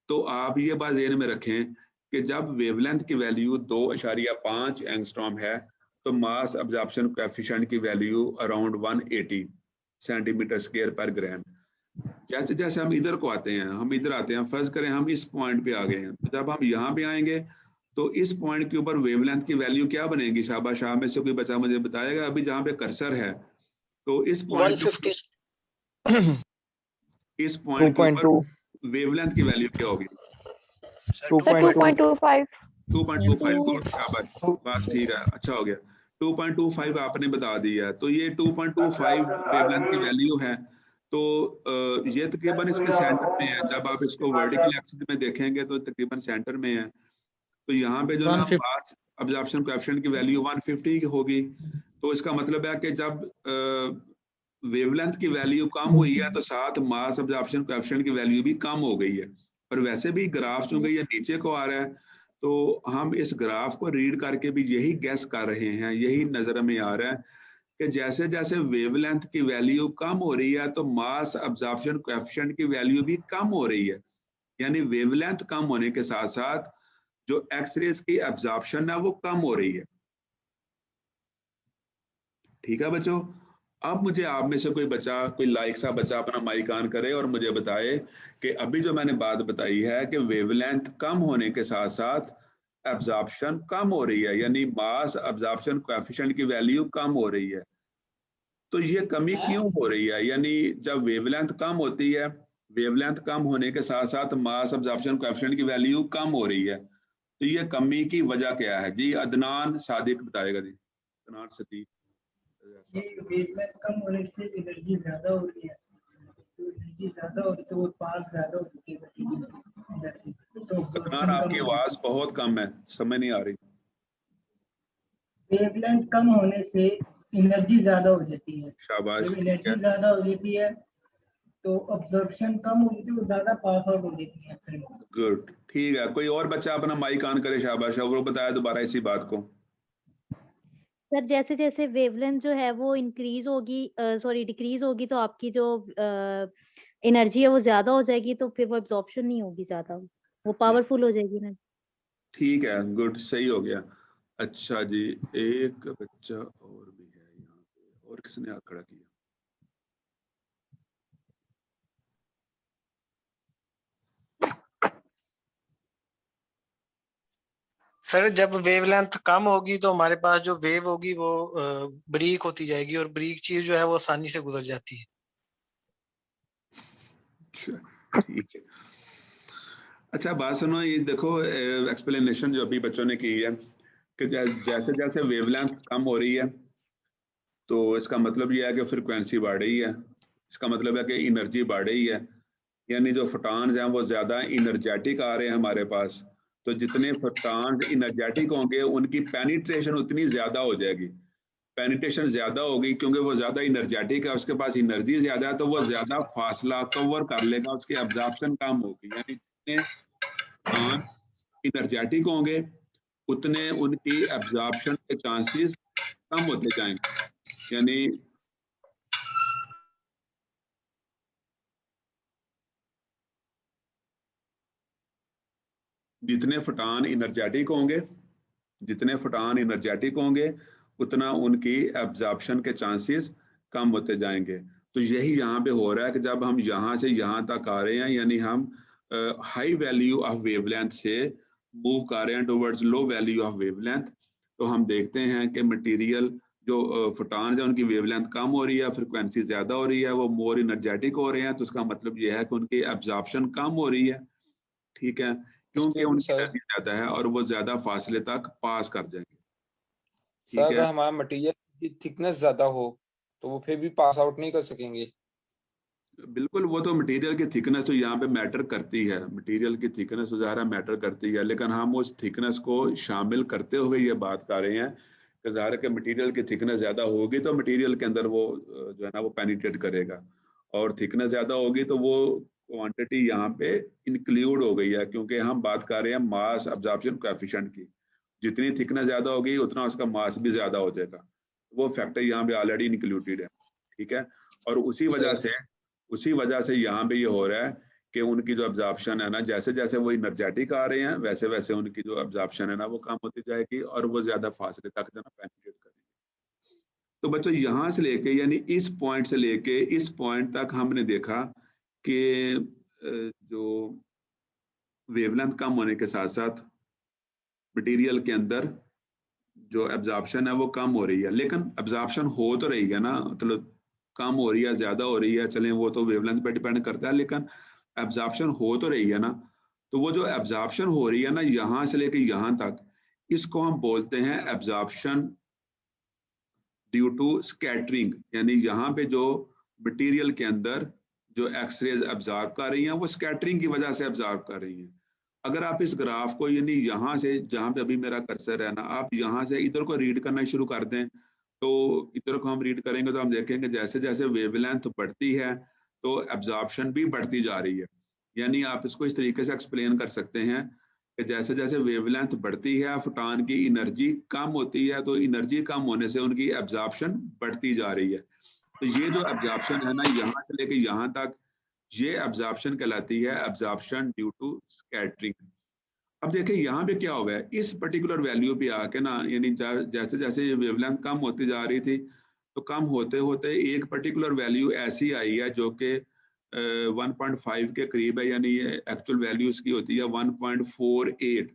तो आप ये बात ध्यान में रखें कि जब वेवलेंथ की वैल्यू 2.5 एंगस्ट्रॉम है तो मास अब्जॉर्प्शन कोएफिशिएंट की वैल्यू अराउंड 180 सेंटीमीटर स्क्वायर पर ग्राम। जैसे जैसे हम इधर को आते हैं, हम इधर आते हैं, फर्ज करें हम इस पॉइंट पे आ गए हैं, तो जब हम यहाँ पे आएंगे तो इस पॉइंट के ऊपर वेवलेंथ की वैल्यू क्या बनेगी? शाबाश, शाह में से कोई बच्चा मुझे बताएगा। अभी जहाँ पे कर्सर है तो इस पॉइंट के ऊपर वेवलेंथ की वैल्यू क्या होगी? 2.25 गुड, शाबाश, बस ठीक है, अच्छा हो गया। 2.25 आपने बता दिया, तो ये 2.25 वेवलेंथ की वैल्यू है। तो ये तकरीबन इसके सेंटर में है। जब आप इसको वर्टिकल एक्सिस में देखेंगे तो तकरीबन सेंटर में है। तो यहाँ पे जो ना मास अब्जॉर्प्शन कोएफिशिएंट की वैल्यू 150 होगी। तो इसका मतलब है कि जब वेवलेंथ की वैल्यू कम हुई है तो साथ मास अब्जॉर्प्शन कोएफिशिएंट की वैल्यू भी कम हो गई है। और वैसे भी ग्राफ चूंकि ये नीचे को आ रहा है तो हम इस ग्राफ को रीड करके भी यही गेस कर रहे हैं, यही नजर में आ रहा है कि जैसे जैसे वेवलेंथ की वैल्यू कम हो रही है तो मास अब्जॉर्प्शन कोएफिशिएंट की वैल्यू भी कम हो रही है। यानी वेवलेंथ कम होने के साथ साथ जो एक्सरेज की अब्जॉर्प्शन है वो कम हो रही है। ठीक है बच्चों, अब मुझे आप में से कोई बच्चा, कोई लायक सा बच्चा अपना माइक ऑन करे और मुझे बताए कि अभी जो मैंने बात बताई है कि वेवलेंथ कम होने के साथ साथ अब्जॉर्प्शन कम हो रही है, यानी मास अब्जॉर्प्शन कोएफिशिएंट की वैल्यू कम हो रही है। तो ये कमी क्यों हो रही है? यानी जब वेवलेंथ कम होती है, वेवलेंथ कम होने के साथ साथ मास अब्जॉर्प्शन कोएफिशिएंट की वैल्यू कम हो रही है, तो ये कमी की वजह क्या है? जी अदनान सादिक बताएगा। जी अदनान सदीक। वेवलेंथ कम होने से एनर्जी ज्यादा हो रही है, तो एनर्जी ज्यादा हो रही है तो वो पास ज्यादा होती है। तो अदनान आपकी आवाज बहुत कम है, समझ नहीं आ रही। वेवलेंथ कम होने से एनर्जी ज्यादा हो जाती है। शाबाश, जब एनर्जी ज्यादा हो जाती है तो अब्जॉर्प्शन कम होती है, वो ज्यादा पास आउट हो जाती है। गुड, ठीक है। कोई और बच्चा अपना माइक ऑन करे, शाबाश। और वो बताया दोबारा इसी बात को। सर जैसे जैसे वेवलेंथ जो है वो इंक्रीज होगी, सॉरी डिक्रीज होगी, तो आपकी जो एनर्जी है वो ज्यादा हो जाएगी, तो फिर वो एब्जॉर्प्शन नहीं होगी ज्यादा, वो पावरफुल हो जाएगी ना। ठीक है, गुड, सही हो गया। अच्छा जी, एक बच्चा और भी है यहाँ पे, और किसने हाथ खड़ा किया? सर जब वेवलेंथ कम होगी तो हमारे पास जो वेव होगी वो ब्रीक होती जाएगी, और ब्रीक चीज जो है वो आसानी से गुजर जाती है। ठीक है। अच्छा बात सुनो, ये देखो एक्सप्लेनेशन जो अभी बच्चों ने की है कि जैसे जैसे वेवलेंथ कम हो रही है तो इसका मतलब ये है कि फ्रीक्वेंसी बढ़ रही है, इसका मतलब है कि एनर्जी बढ़ रही है, यानी जो फोटॉन्स हैं वो ज्यादा इनर्जेटिक आ रहे हैं हमारे पास। तो जितने फोटॉन्स इनर्जेटिक होंगे उनकी पेनिट्रेशन उतनी ज्यादा हो जाएगी। पेनिट्रेशन ज्यादा होगी क्योंकि वो ज्यादा इनर्जेटिक है, उसके पास एनर्जी ज्यादा है, तो वो ज्यादा फासला कवर कर लेगा, उसकी अब्जॉर्प्शन कम होगी। यानी जितने फोटॉन इनर्जेटिक होंगे उतने उनकी अब्जॉर्प्शन के चांसेस कम होते जाएंगे। यानी जितने फोटॉन इनर्जेटिक होंगे, जितने फोटॉन इनर्जेटिक होंगे उतना उनकी एब्जॉर्प्शन के चांसेस कम होते जाएंगे। तो यही यहाँ पे हो रहा है कि जब हम यहाँ से यहाँ तक आ रहे हैं, यानी हम हाई वैल्यू ऑफ वेवलेंथ से मूव कर रहे हैं towards low value of wavelength, तो हम देखते हैं कि मटेरियल जो फोटॉन्स है उनकी वेवलेंथ कम हो रही है, फ्रिक्वेंसी ज्यादा हो रही है, वो मोर इनर्जेटिक हो रहे हैं। तो उसका मतलब ये है कि उनकी एब्जॉर्प्शन कम हो रही है। ठीक है, क्योंकि उनकी एनर्जी ज्यादा है और वो ज्यादा फासले तक पास कर जाएंगे। सर अगर हमारा मटेरियल की थिकनेस ज्यादा हो तो वो फिर भी पास आउट नहीं कर सकेंगे? बिल्कुल, वो तो मटेरियल की थिकनेस तो यहाँ पे मैटर करती है, मटेरियल की थिकनेस ज़ाहिर मैटर करती है, लेकिन हम उस थिकनेस को शामिल करते हुए ये बात कर रहे हैं कि ज़ाहिर कि मटेरियल की थिकनेस ज़्यादा होगी तो मटेरियल के अंदर वो जो है ना वो पेनिट्रेट करेगा, और थिकनेस ज़्यादा होगी तो वो क्वांटिटी यहाँ पे इंक्लूड हो गई है, क्योंकि हम बात कर रहे हैं मास अब्जॉर्प्शन कोएफिशिएंट की। जितनी थिकनेस ज़्यादा होगी उतना उसका मास भी ज़्यादा हो जाएगा, वो फैक्टर यहाँ पे ऑलरेडी इंक्लूडेड है। ठीक है, और उसी वजह से यहाँ पे ये हो रहा है कि उनकी जो अब्जॉर्प्शन है ना, जैसे जैसे वो इनर्जेटिक आ रहे हैं वैसे वैसे उनकी जो अब्जॉर्प्शन है ना वो कम होती जाएगी और वो ज्यादा फासले तक जो ना पेनिट्रेट करेंगे। तो बच्चों यहाँ से लेके यानी इस पॉइंट से लेके इस पॉइंट तक हमने देखा कि जो वेवलेंथ कम होने के साथ साथ मटेरियल के अंदर जो एब्जॉर्प्शन है वो कम हो रही है, लेकिन एब्जॉर्प्शन हो तो रही है ना, मतलब कम हो रही है ज्यादा हो रही है, चलें वो तो वेवलेंथ पे डिपेंड करता है, लेकिन एब्जॉर्प्शन हो तो रही है ना। तो वो जो एब्जॉर्प्शन हो रही है ना यहाँ से लेके यहाँ तक, इसको हम बोलते हैं एब्जॉर्प्शन ड्यू टू स्कैटरिंग। यानी यहाँ पे जो मटेरियल के अंदर जो एक्सरेज एब्जॉर्ब कर रही हैं वो स्कैटरिंग की वजह से एब्जॉर्ब कर रही हैं। अगर आप इस ग्राफ को यानी यहाँ से जहाँ पे अभी मेरा कर्सर है ना, आप यहाँ से इधर को रीड करना शुरू कर दें, तो इधर को हम रीड करेंगे तो हम देखेंगे जैसे जैसे वेवलेंथ बढ़ती है तो एब्जॉर्प्शन भी बढ़ती जा रही है। यानी आप इसको इस तरीके से एक्सप्लेन कर सकते हैं कि जैसे जैसे वेवलेंथ बढ़ती है फोटॉन की एनर्जी कम होती है, तो एनर्जी कम होने से उनकी एब्जॉर्प्शन बढ़ती जा रही है। तो ये जो एब्जॉर्प्शन है ना, यहाँ से लेके यहाँ तक, ये एब्जॉर्प्शन कहलाती है एब्जॉर्प्शन ड्यू टू स्कैटरिंग। अब देखिए यहाँ पे क्या हुआ है, इस पर्टिकुलर वैल्यू पे आके ना, यानी जैसे जैसे ये वेवलेंथ कम होती जा रही थी, तो कम होते होते एक पर्टिकुलर वैल्यू ऐसी आई है जो कि 1.5 के करीब है, यानी ये एक्चुअल वैल्यू इसकी होती है 1.48।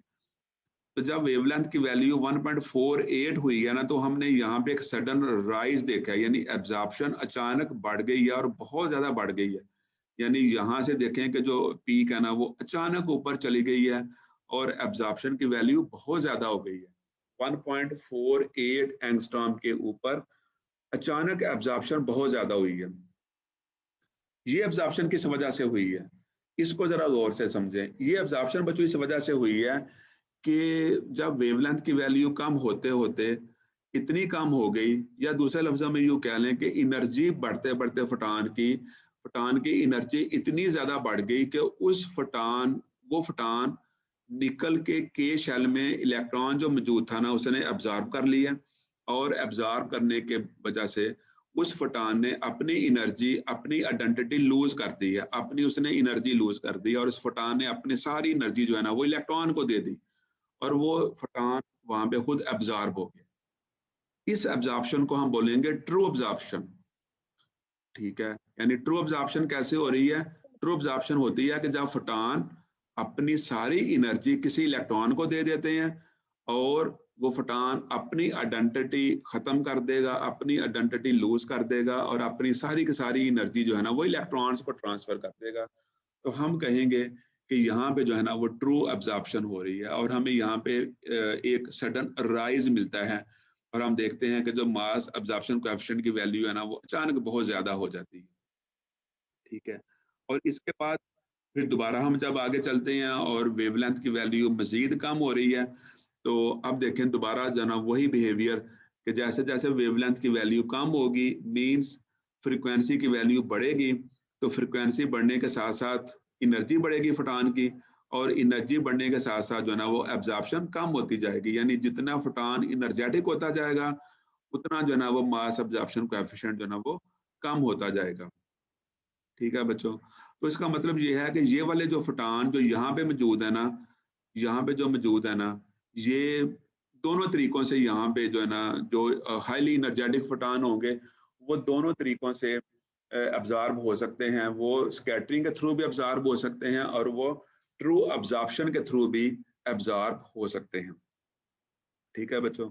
तो जब वेवलेंथ की वैल्यू 1.48 हुई है ना, तो हमने यहाँ पे एक सडन राइज देखा है, यानी एब्जॉर्प्शन अचानक बढ़ गई है और बहुत ज्यादा बढ़ गई है। यानी यहाँ से देखें कि जो पीक है ना वो अचानक ऊपर चली गई है और एब्जॉर्प्शन की वैल्यू बहुत ज्यादा हो गई है। 1.48 एंगस्ट्रॉम के ऊपर अचानक एब्जॉर्प्शन बहुत ज्यादा हुई है। ये एब्जॉर्प्शन किस वजह से हुई है, इसको जरा गौर से समझें। ये एब्जॉर्प्शन बच्चों इस वजह से हुई है कि जब वेवलेंथ की वैल्यू कम होते होते इतनी कम हो गई, या दूसरे लफ्जों में यूँ कह लें कि एनर्जी बढ़ते बढ़ते फोटॉन की एनर्जी इतनी ज्यादा बढ़ गई कि उस वो फोटॉन निकल के शेल में इलेक्ट्रॉन जो मौजूद था ना उसने एब्जॉर्ब कर लिया, और एब्जॉर्ब करने के वजह से उस फोटॉन ने अपनी एनर्जी, अपनी आइडेंटिटी लूज कर दी है, उसने एनर्जी लूज कर दी, और उस फोटॉन ने अपनी सारी एनर्जी जो है ना वो इलेक्ट्रॉन को दे दी, और वो फोटॉन वहां पे खुद एब्जॉर्ब हो गया। इस एब्जॉर्प्शन को हम बोलेंगे ट्रू एब्जॉर्प्शन। ठीक है, यानी ट्रू एब्जॉर्प्शन कैसे हो रही है? ट्रू एब्जॉर्प्शन होती है कि जब फोटॉन अपनी सारी एनर्जी किसी इलेक्ट्रॉन को दे देते हैं और वो फोटॉन अपनी आइडेंटिटी खत्म कर देगा, अपनी आइडेंटिटी लूज कर देगा और अपनी सारी की सारी एनर्जी जो है ना वो इलेक्ट्रॉन्स को ट्रांसफर कर देगा। तो हम कहेंगे कि यहाँ पे जो है ना वो ट्रू एब्जॉर्प्शन हो रही है, और हमें यहाँ पे एक सडन राइज मिलता है, और हम देखते हैं कि जो मास एब्जॉर्प्शन कोएफिशिएंट की वैल्यू है ना वो अचानक बहुत ज्यादा हो जाती है। ठीक है, और इसके बाद फिर दोबारा हम जब आगे चलते हैं और वेवलेंथ की वैल्यू मजीद कम हो रही है, तो अब देखें दोबारा जो ना वही बिहेवियर कि जैसे जैसे वेवलेंथ की वैल्यू कम होगी मींस फ्रीक्वेंसी की वैल्यू बढ़ेगी, तो फ्रीक्वेंसी बढ़ने के साथ साथ एनर्जी बढ़ेगी फोटॉन की, और एनर्जी बढ़ने के साथ साथ जो है ना वो एब्जॉर्प्शन कम होती जाएगी। यानी जितना फोटॉन एनर्जेटिक होता जाएगा उतना जो है ना वो मास एब्जॉर्प्शन कोएफिशिएंट जो है ना वो कम होता जाएगा। ठीक है बच्चों, तो इसका मतलब ये है कि ये वाले जो फोटॉन जो यहाँ पे मौजूद है ना, यहाँ पे जो मौजूद है ना, ये दोनों तरीकों से यहाँ पे जो है ना जो हाईली एनर्जेटिक फोटॉन होंगे वो दोनों तरीकों से एब्जॉर्ब हो सकते हैं। वो स्कैटरिंग के थ्रू भी एब्जॉर्ब हो सकते हैं और वो ट्रू एब्जॉर्प्शन के थ्रू भी एब्जॉर्ब हो सकते हैं। ठीक है बच्चों,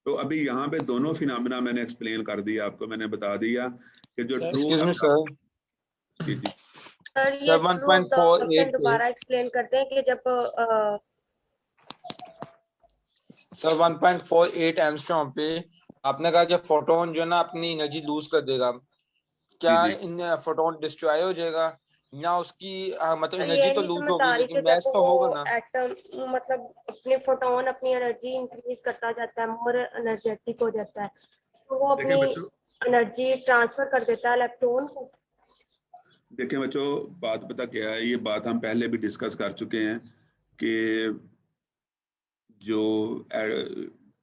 तो अभी यहाँ पे दोनों फिनोमेना मैंने एक्सप्लेन कर दिया आपको, मैंने बता दिया कि जो ट्रू सर ये ट्रू एब्जॉर्प्शन दोबारा एक्सप्लेन करते हैं कि जब सर 1.48 एंगस्ट्रॉम पे आपने कहा जब फोटोन जो है ना अपनी एनर्जी लूज कर देगा, क्या इन फोटोन डिस्ट्रॉय हो जाएगा या उसकी मतलब एनर्जी तो लूज होगी लेकिन मैच तो होगा ना? एटम मतलब अपने फोटोन अपनी एनर्जी इंक्रीज करता जाता है, मोर एनर्जेटिक हो जाता है, तो वो अपनी एनर्जी ट्रांसफर कर देता है इलेक्ट्रॉन को। देखिए बच्चों, बात पता क्या है, ये बात हम पहले भी डिस्कस कर चुके हैं कि जो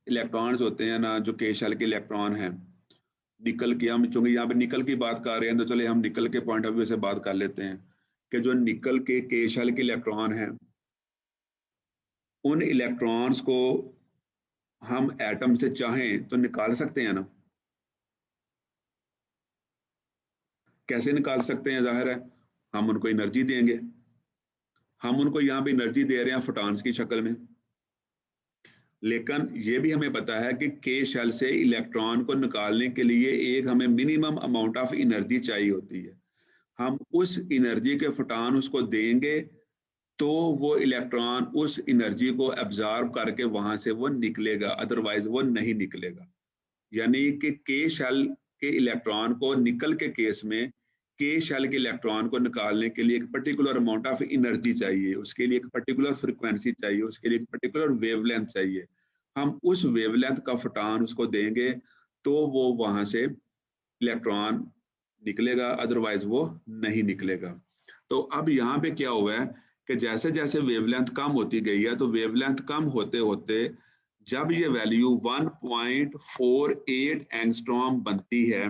इलेक्ट्रॉन्स होते हैं ना, जो के शेल के इलेक्ट्रॉन हैं, निकल के, हम चूंकि यहाँ पे निकल की बात कर रहे हैं तो चले हम निकल के पॉइंट ऑफ व्यू से बात कर लेते हैं कि जो निकल के शेल के इलेक्ट्रॉन हैं, उन इलेक्ट्रॉन्स को हम एटम से चाहें तो निकाल सकते हैं ना? कैसे निकाल सकते हैं? जाहिर है हम उनको एनर्जी देंगे। हम उनको यहाँ पे एनर्जी दे रहे हैं फोटॉन्स की शक्ल में, लेकिन ये भी हमें पता है कि के शेल से इलेक्ट्रॉन को निकालने के लिए एक हमें मिनिमम अमाउंट ऑफ एनर्जी चाहिए होती है। हम उस एनर्जी के फोटॉन उसको देंगे तो वो इलेक्ट्रॉन उस एनर्जी को एब्जॉर्ब करके वहां से वो निकलेगा, अदरवाइज वो नहीं निकलेगा। यानी कि के शेल के इलेक्ट्रॉन को निकल के केस में के शेल के इलेक्ट्रॉन को निकालने के लिए एक पर्टिकुलर अमाउंट ऑफ एनर्जी चाहिए, उसके लिए एक पर्टिकुलर फ्रिक्वेंसी चाहिए, उसके लिए एक पर्टिकुलर वेवलेंथ चाहिए। हम उस वेवलेंथ का फोटॉन उसको देंगे तो वो वहां से इलेक्ट्रॉन निकलेगा, अदरवाइज वो नहीं निकलेगा। तो अब यहाँ पे क्या हुआ है कि जैसे जैसे वेवलेंथ कम होती गई है, तो वेवलेंथ कम होते होते जब ये वैल्यू 1.48 एंगस्ट्रॉम बनती है,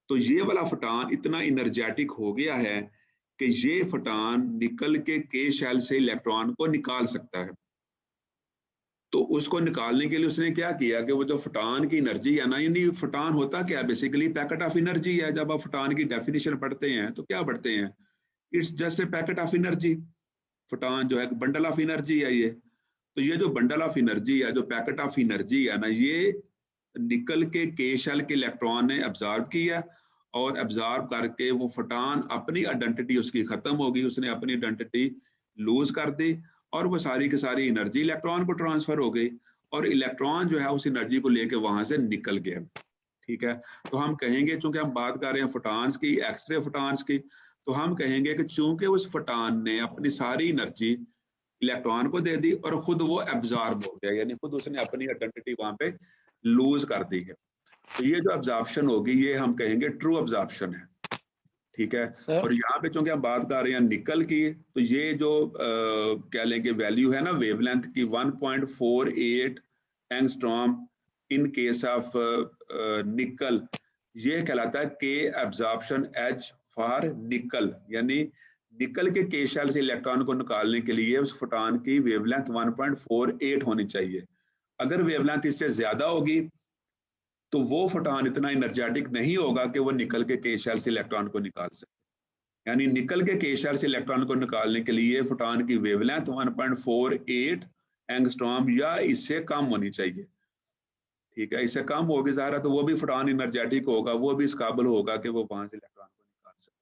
तो ये वाला फोटॉन इतना एनर्जेटिक हो गया है कि ये फोटॉन निकल के शेल से इलेक्ट्रॉन को निकाल सकता है। तो उसको निकालने के लिए उसने क्या किया कि वो जो फोटॉन की एनर्जी है ना, यानी फोटॉन होता क्या है, बेसिकली पैकेट ऑफ एनर्जी है। जब आप फोटॉन की डेफिनेशन पढ़ते हैं तो क्या पढ़ते हैं, it's just a packet of energy. Photon जो है बंडल ऑफ एनर्जी है ये। तो ये जो बंडल ऑफ एनर्जी है, जो पैकेट ऑफ एनर्जी है ना, ये निकल के शेल के इलेक्ट्रॉन ने अब्जॉर्ब किया और अब्जॉर्ब करके वो फोटॉन अपनी आइडेंटिटी उसकी खत्म हो गई, उसने अपनी आइडेंटिटी लूज कर दी और वो सारी की सारी एनर्जी इलेक्ट्रॉन को ट्रांसफर हो गई और इलेक्ट्रॉन जो है उस एनर्जी को लेके वहां से निकल गया। ठीक है, तो हम कहेंगे, चूंकि हम बात कर रहे हैं फोटॉन्स की, एक्सरे फोटॉन्स की, तो हम कहेंगे कि चूंकि उस फोटॉन ने अपनी सारी एनर्जी इलेक्ट्रॉन को दे दी और खुद वो एब्जॉर्ब हो गया, यानी खुद उसने अपनी आइडेंटिटी वहां पे लूज कर दी है। तो ये जो अब्जॉर्प्शन होगी ये हम कहेंगे ट्रू अब्जॉर्प्शन है। ठीक है, और यहाँ पे चूंकि हम बात कर रहे हैं निकल की, तो ये जो कह लें कि वैल्यू है ना वेवलेंथ की 1.48 एंगस्ट्रॉम इन केस ऑफ निकल, ये कहलाता है के एब्जॉर्प्शन एच फॉर निकल, यानी निकल के शेल से इलेक्ट्रॉन को निकालने के लिए उस फोटॉन की वेवलेंथ 1.48 होनी चाहिए। अगर वेवलेंथ इससे ज्यादा होगी तो वो फोटॉन इतना एनर्जेटिक नहीं होगा कि वो निकल के शेल से इलेक्ट्रॉन को निकाल सके। यानी निकल के शेल से इलेक्ट्रॉन को निकालने के लिए फोटॉन की वेवलेंथ 1.48 एंगस्ट्रॉम या इससे कम होनी चाहिए। ठीक है, इससे कम होगी ज़ाहिर है तो वो भी फोटॉन एनर्जेटिक होगा, वो भी इस काबिल होगा कि वो वहां से इलेक्ट्रॉन को निकाल सके।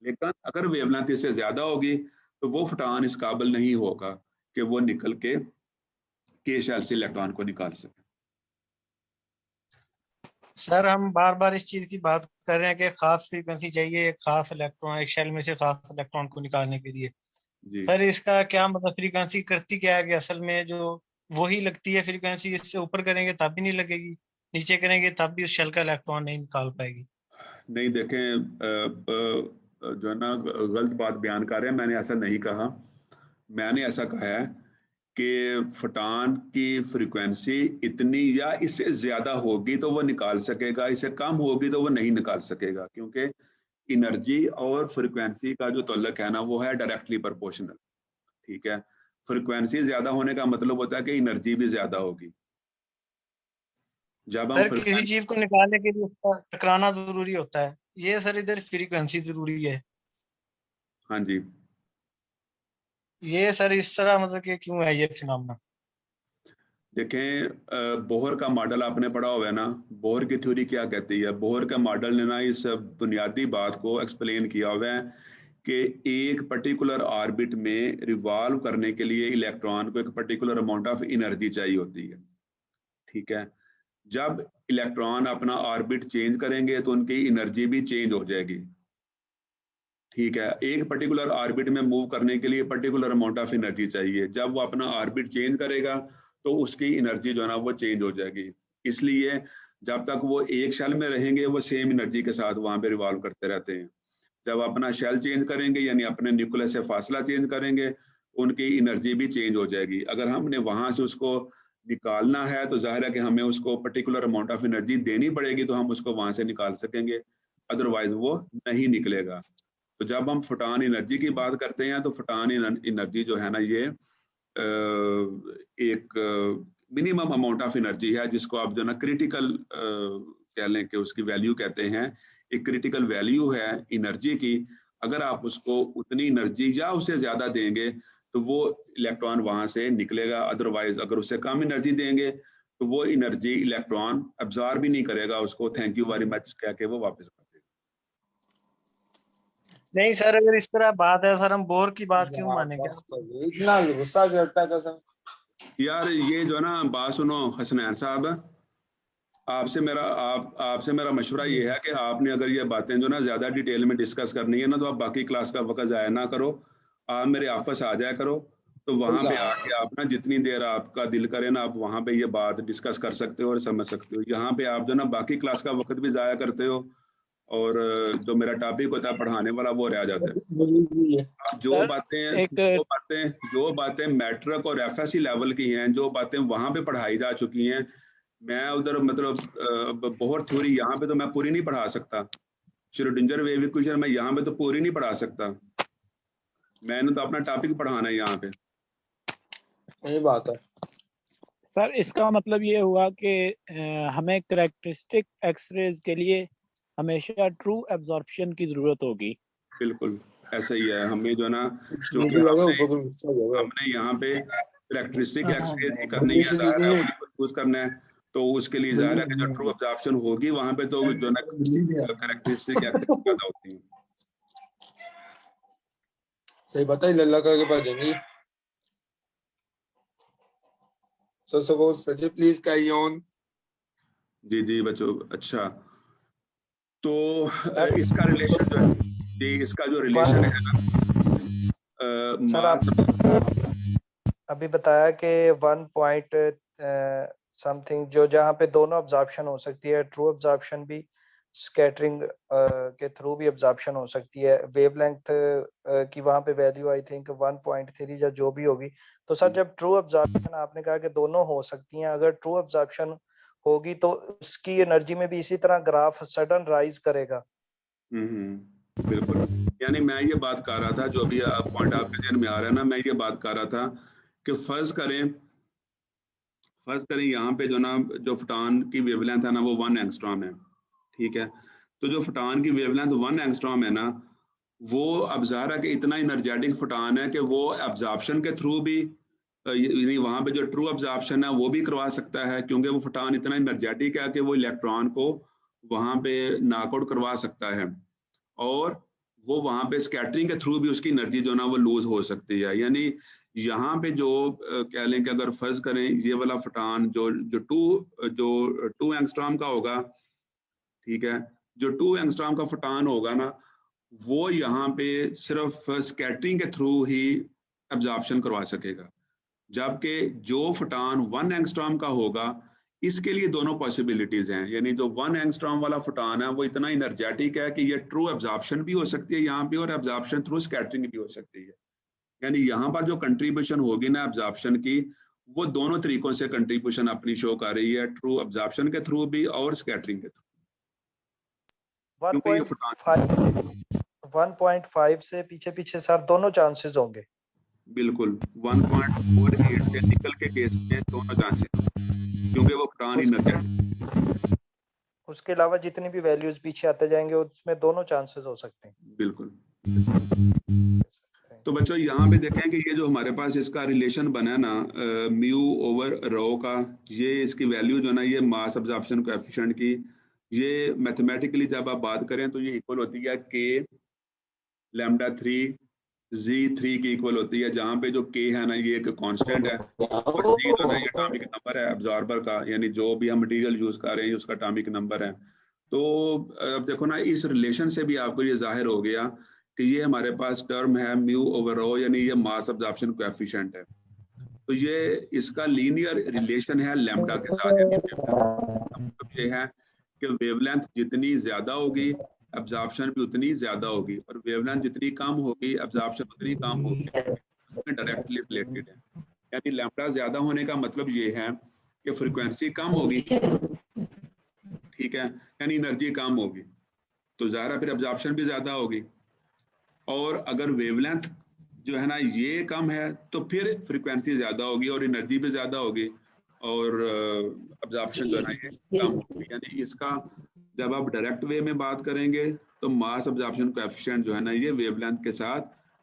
लेकिन अगर वेवलेंथ इससे ज्यादा होगी तो वो फोटॉन इस काबिल नहीं होगा कि वो निकल के शेल से इलेक्ट्रॉन को निकाल सके। सर हम बार बार इस चीज की बात कर रहे हैं कि खास फ्रीक्वेंसी चाहिए एक खास इलेक्ट्रॉन, एक शेल में से खास इलेक्ट्रॉन को निकालने के लिए। सर इसका क्या मतलब, फ्रीक्वेंसी करती क्या है कि असल में जो वही लगती है फ्रीक्वेंसी, इससे ऊपर करेंगे तब भी नहीं लगेगी, नीचे करेंगे तब भी उस शेल का इलेक्ट्रॉन नहीं निकाल पाएगी? नहीं, देखें जो है ना गलत बात बयान कर रहे हैं, मैंने ऐसा नहीं कहा। मैंने ऐसा कहा है कि फोटॉन की फ्रीक्वेंसी इतनी या इससे ज्यादा होगी तो वो निकाल सकेगा, इससे कम होगी तो वो नहीं निकाल सकेगा, क्योंकि एनर्जी और फ्रीक्वेंसी का जो तल्लुक है ना वो है डायरेक्टली प्रोपोर्शनल। ठीक है, फ्रीक्वेंसी ज्यादा होने का मतलब होता है कि एनर्जी भी ज्यादा होगी। जब हम सर किसी चीज को निकालने के लिए उसका टकराना जरूरी होता है, ये सर इधर फ्रीक्वेंसी जरूरी है। हाँ जी, ये सर इस तरह मतलब कि क्यों है ये फिनोमेना? देखें बोहर का मॉडल आपने पढ़ा हुआ है ना, बोहर की थ्योरी क्या कहती है। बोहर का मॉडल ने ना इस बुनियादी बात को एक्सप्लेन किया हुआ है कि एक पर्टिकुलर ऑर्बिट में रिवॉल्व करने के लिए इलेक्ट्रॉन को एक पर्टिकुलर अमाउंट ऑफ एनर्जी चाहिए होती है। ठीक है, जब इलेक्ट्रॉन अपना ऑर्बिट चेंज करेंगे तो उनकी एनर्जी भी चेंज हो जाएगी। ठीक है, एक पर्टिकुलर ऑर्बिट में मूव करने के लिए पर्टिकुलर अमाउंट ऑफ एनर्जी चाहिए। जब वो अपना ऑर्बिट चेंज करेगा तो उसकी एनर्जी जो है ना वो चेंज हो जाएगी। इसलिए जब तक वो एक शेल में रहेंगे वो सेम एनर्जी के साथ वहां पे रिवॉल्व करते रहते हैं। जब अपना शेल चेंज करेंगे यानी अपने न्यूक्लियस से फासला चेंज करेंगे, उनकी एनर्जी भी चेंज हो जाएगी। अगर हमने वहां से उसको निकालना है तो जाहिर है कि हमें उसको पर्टिकुलर अमाउंट ऑफ एनर्जी देनी पड़ेगी, तो हम उसको वहां से निकाल सकेंगे, अदरवाइज वो नहीं निकलेगा। तो जब हम फोटॉन एनर्जी की बात करते हैं तो फोटॉन एनर्जी जो है ना ये एक मिनिमम अमाउंट ऑफ एनर्जी है, जिसको आप जो ना क्रिटिकल कह लें कि उसकी वैल्यू कहते हैं। एक क्रिटिकल वैल्यू है एनर्जी की, अगर आप उसको उतनी एनर्जी या उससे ज्यादा देंगे तो वो इलेक्ट्रॉन वहां से निकलेगा, अदरवाइज अगर उससे कम एनर्जी देंगे तो वो एनर्जी इलेक्ट्रॉन अब्जॉर्ब भी नहीं करेगा, उसको थैंक यू वेरी मच कह के वो वापस कर देगा। नहीं सर, अगर इस तरह बात है सर, हम बोर की बात क्यों मानेंगे? इतना गुस्सा करता है सर। यार ये जो ना बात सुनो हसनैन साहब, आपसे मेरा मशवरा ये है कि आपने अगर ये बातें जो ना ज़्यादा डिटेल में डिस्कस करनी है ना, तो आप बाकी क्लास का वक्त ज़ाया ना करो, आप मेरे ऑफिस आ जाया करो, तो वहाँ पे आके आप ना जितनी देर आपका दिल करे ना, आप वहाँ पे ये बात डिस्कस कर सकते हो और समझ सकते हो। यहाँ पे आप जो ना बाकी क्लास का वक्त भी ज़ाया करते हो और जो मेरा टॉपिक होता है पढ़ाने वाला वो रह जाता है। जो बातें मैट्रिक और एफएससी लेवल की हैं, जो बातें वहाँ पे पढ़ाई जा चुकी हैं, मैं उधर मतलब बहुत थ्योरी यहाँ पे तो मैं पूरी नहीं पढ़ा सकता। श्रोडिंगर वेव इक्वेशन मैं यहाँ पे तो पूरी नहीं पढ़ा सकता, मैंने तो अपना टॉपिक पढ़ाना है यहाँ पे। यही बात है सर। इसका मतलब ये हुआ कि हमें करैक्टरिस्टिक एक्सरेज के लिए हमेशा ट्रू एब्जॉर्प्शन की जरूरत होगी। बिल्कुल ऐसा ही है, हमें जो ना हमने यहाँ पे करैक्टरिस्टिक एक्सरेज करनी है, यूज करना है, तो उसके लिए ज़ाहिर है कि जो ट्रू एब्जॉर्प्शन होगी वहाँ पे तो जो ना करैक्टरिस्टिक एक्सरेज ज्यादा होती है। सही बताइए, लल्ला करके पढ़ देंगे। So suppose Sajid, please carry on. जी बच्चों, अच्छा तो इसका रिलेशन जो है जी, इसका जो रिलेशन है ना सर, आप अभी बताया कि 1 पॉइंट समथिंग जो जहाँ पे दोनों अब्जॉर्प्शन हो सकती है, ट्रू अब्जॉर्प्शन भी, स्कैटरिंग के थ्रू भी अब्जॉर्प्शन हो सकती है। वेवलेंथ की वहाँ पे वैल्यू आई थिंक 1.3 या जो भी होगी। तो सर जब ट्रू अब्जॉर्प्शन आपने कहा कि दोनों हो सकती हैं, अगर ट्रू अब्जॉर्प्शन होगी तो उसकी एनर्जी में भी इसी तरह ग्राफ सडन राइज करेगा। बिल्कुल, यानी मैं ये बात कर रहा था, जो अभी पॉइंट आपके ध्यान में आ रहा है ना, मैं ये बात कर रहा था कि फर्ज करें यहाँ पे जो ना जो फोटॉन की वेवलेंथ है ना वो 1 एंगस्ट्रॉम है, ठीक है। तो जो फोटॉन की वेवलेंथ 1 एंगस्ट्रॉम है ना, वो अब ज़ाहिर है कि इतना एनर्जेटिक फोटॉन है कि वो एब्जॉर्प्शन के थ्रू भी यानी वहाँ पे जो ट्रू एब्जॉर्प्शन है वो भी करवा सकता है, क्योंकि वो फोटॉन इतना एनर्जेटिक है कि वो इलेक्ट्रॉन को वहाँ पे नॉकआउट करवा सकता है, और वो वहाँ पे स्कैटरिंग के थ्रू भी उसकी एनर्जी जो ना वो लूज हो सकती है। यानी यहाँ पे जो कह लें कि अगर फर्ज करें ये वाला फोटॉन जो टू एंगस्ट्रॉम का होगा, ठीक है, जो 2 एंगस्ट्रॉम का फोटॉन होगा ना, वो यहाँ पे सिर्फ स्कैटरिंग के थ्रू ही एब्जॉर्प्शन करवा सकेगा, जबकि जो फोटॉन 1 एंगस्ट्रॉम का होगा इसके लिए दोनों पॉसिबिलिटीज हैं। यानी जो 1 एंगस्ट्रॉम वाला फोटॉन है वो इतना एनर्जेटिक है कि ये ट्रू एब्जॉर्प्शन भी हो सकती है यहाँ पे और एब्जॉर्प्शन थ्रू स्कैटरिंग भी हो सकती है। यानी यहाँ पर जो कंट्रीब्यूशन होगी ना एब्जॉर्प्शन की, वो दोनों तरीकों से कंट्रीब्यूशन अपनी शो कर रही है, ट्रू एब्जॉर्प्शन के थ्रू भी और स्कैटरिंग के थ्रू। 1.5 से पीछे सर दोनों चांसेस होंगे। बिल्कुल 1.48 से निकल के केस में दोनों चांसेस, क्योंकि वो फोटॉन एनर्जेटिक। उसके अलावा जितनी भी वैल्यूज पीछे आते जाएंगे उसमें दोनों चांसेस हो सकते हैं। बिल्कुल। तो बच्चों यहाँ पे देखें कि ये जो हमारे पास इसका रिलेशन बना है ना म्यू ओवर रो का, ये इसकी वैल्यू जो ना ये मास एब्जॉर्प्शन कोएफिशिएंट की, ये मैथमेटिकली जब आप बात करें तो ये इक्वल होती है k λ3 Z3 की इक्वल होती है, जहाँ पे जो k है ना ये एक कांस्टेंट है और Z जो है ये एटॉमिक नंबर है एब्जॉर्बर का, यानी जो भी हम मटेरियल यूज कर रहे हैं उसका एटॉमिक नंबर है। तो अब देखो ना इस रिलेशन से भी आपको ये जाहिर हो गया कि ये हमारे पास टर्म है म्यू ओवर रो, यानी ये मास एब्जॉर्प्शन कोएफिशिएंट है। तो ये इसका लीनियर रिलेशन है लैम्डा के साथ। मतलब ये है कि वेवलेंथ जितनी ज्यादा होगी एब्जॉर्प्शन भी उतनी ज्यादा होगी, और वेवलेंथ जितनी कम होगी एब्जॉर्प्शन उतनी कम होगी, उसमें डायरेक्टली रिलेटेड है। यानी लैम्डा ज्यादा होने का मतलब ये है कि फ्रीक्वेंसी कम होगी, ठीक है, यानी एनर्जी कम होगी, तो ज़ाहिर फिर एब्जॉर्प्शन भी ज्यादा होगी। और अगर वेवलेंथ जो है ना ये कम है तो फिर फ्रीक्वेंसी ज्यादा होगी और एनर्जी भी ज्यादा होगी और एब्जॉर्प्शन जो है ना ये कम होगी। यानी इसका जब आप डायरेक्ट वे में बात करेंगे तो मास एब्जॉर्प्शन कोएफिशिएंट जो है ना ये वेवलेंथ के साथ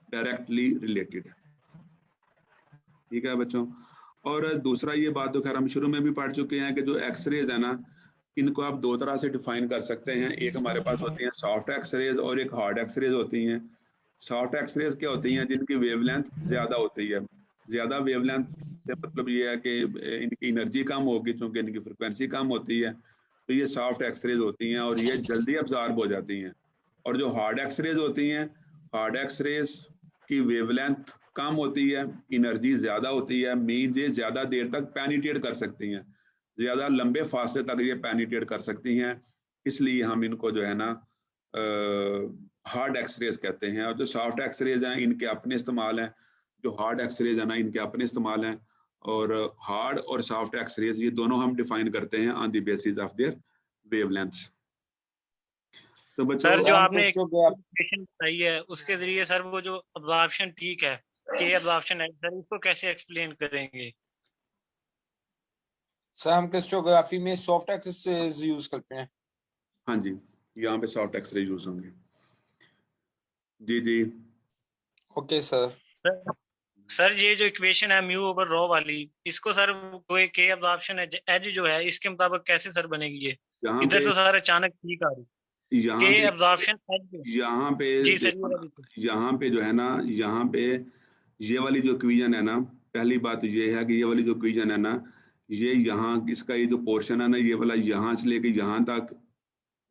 डायरेक्टली रिलेटेड है, ठीक है बच्चों। और दूसरा ये बात तो खैर हम शुरू में भी पढ़ चुके हैं कि जो एक्सरेज है ना, इनको आप दो तरह से डिफाइन कर सकते हैं। एक हमारे पास होती हैं सॉफ्ट एक्सरेज और एक हार्ड एक्सरेज होती हैं। सॉफ्ट एक्सरेज क्या होती हैं? जिनकी वेवलेंथ ज्यादा होती है। ज्यादा वेवलेंथ से मतलब ये है कि इनकी एनर्जी कम होगी क्योंकि इनकी फ्रिक्वेंसी कम होती है। तो ये सॉफ्ट एक्सरेज होती हैं और ये जल्दी अब्जॉर्ब हो जाती हैं। और जो हार्ड एक्सरेज होती हैं, हार्ड एक्सरेज की वेवलेंथ कम होती है, एनर्जी ज़्यादा होती है, मीन ये ज़्यादा देर तक पेनिट्रेट कर सकती हैं, ज़्यादा लंबे फासले तक ये पेनिट्रेट कर सकती हैं, इसलिए हम इनको जो है ना हार्ड एक्सरेज कहते हैं। और जो सॉफ्ट एक्सरेज हैं इनके अपने इस्तेमाल हैं, जो हार्ड एक्सरेज है ना इनके अपने इस्तेमाल हैं। और हार्ड और सॉफ्ट एक्सरेज ये दोनों हम डिफाइन करते हैं on the basis of their wavelengths. तो बच्चों सर जो आपने इक्वेशन बताई है उसके जरिए सर वो जो अब्जॉर्प्शन पीक है, के अब्जॉर्प्शन है सर, उसको कैसे एक्सप्लेन करेंगे? सर हम क्रिस्टोग्राफी में सॉफ्ट एक्सरेज यूज करते हैं। हाँ जी, यहाँ पे सॉफ्ट एक्सरे यूज होंगे। जी जी ओके सर। सर ये जो इक्वेशन है म्यू ओवर रो वाली, इसको सर कोई के अब्जॉर्प्शन एज जो है इसके मुताबिक कैसे सर बनेगी ये? इधर तो सर अचानक ठीक आ रही के अब्जॉर्प्शन यहाँ पे जो है ना, यहाँ पे ये वाली जो इक्वेशन है ना, पहली बात तो ये है कि ये वाली जो इक्वेशन है ना, ये यहाँ इसका ये जो पोर्शन है ना, ये वाला यहाँ से लेके यहाँ तक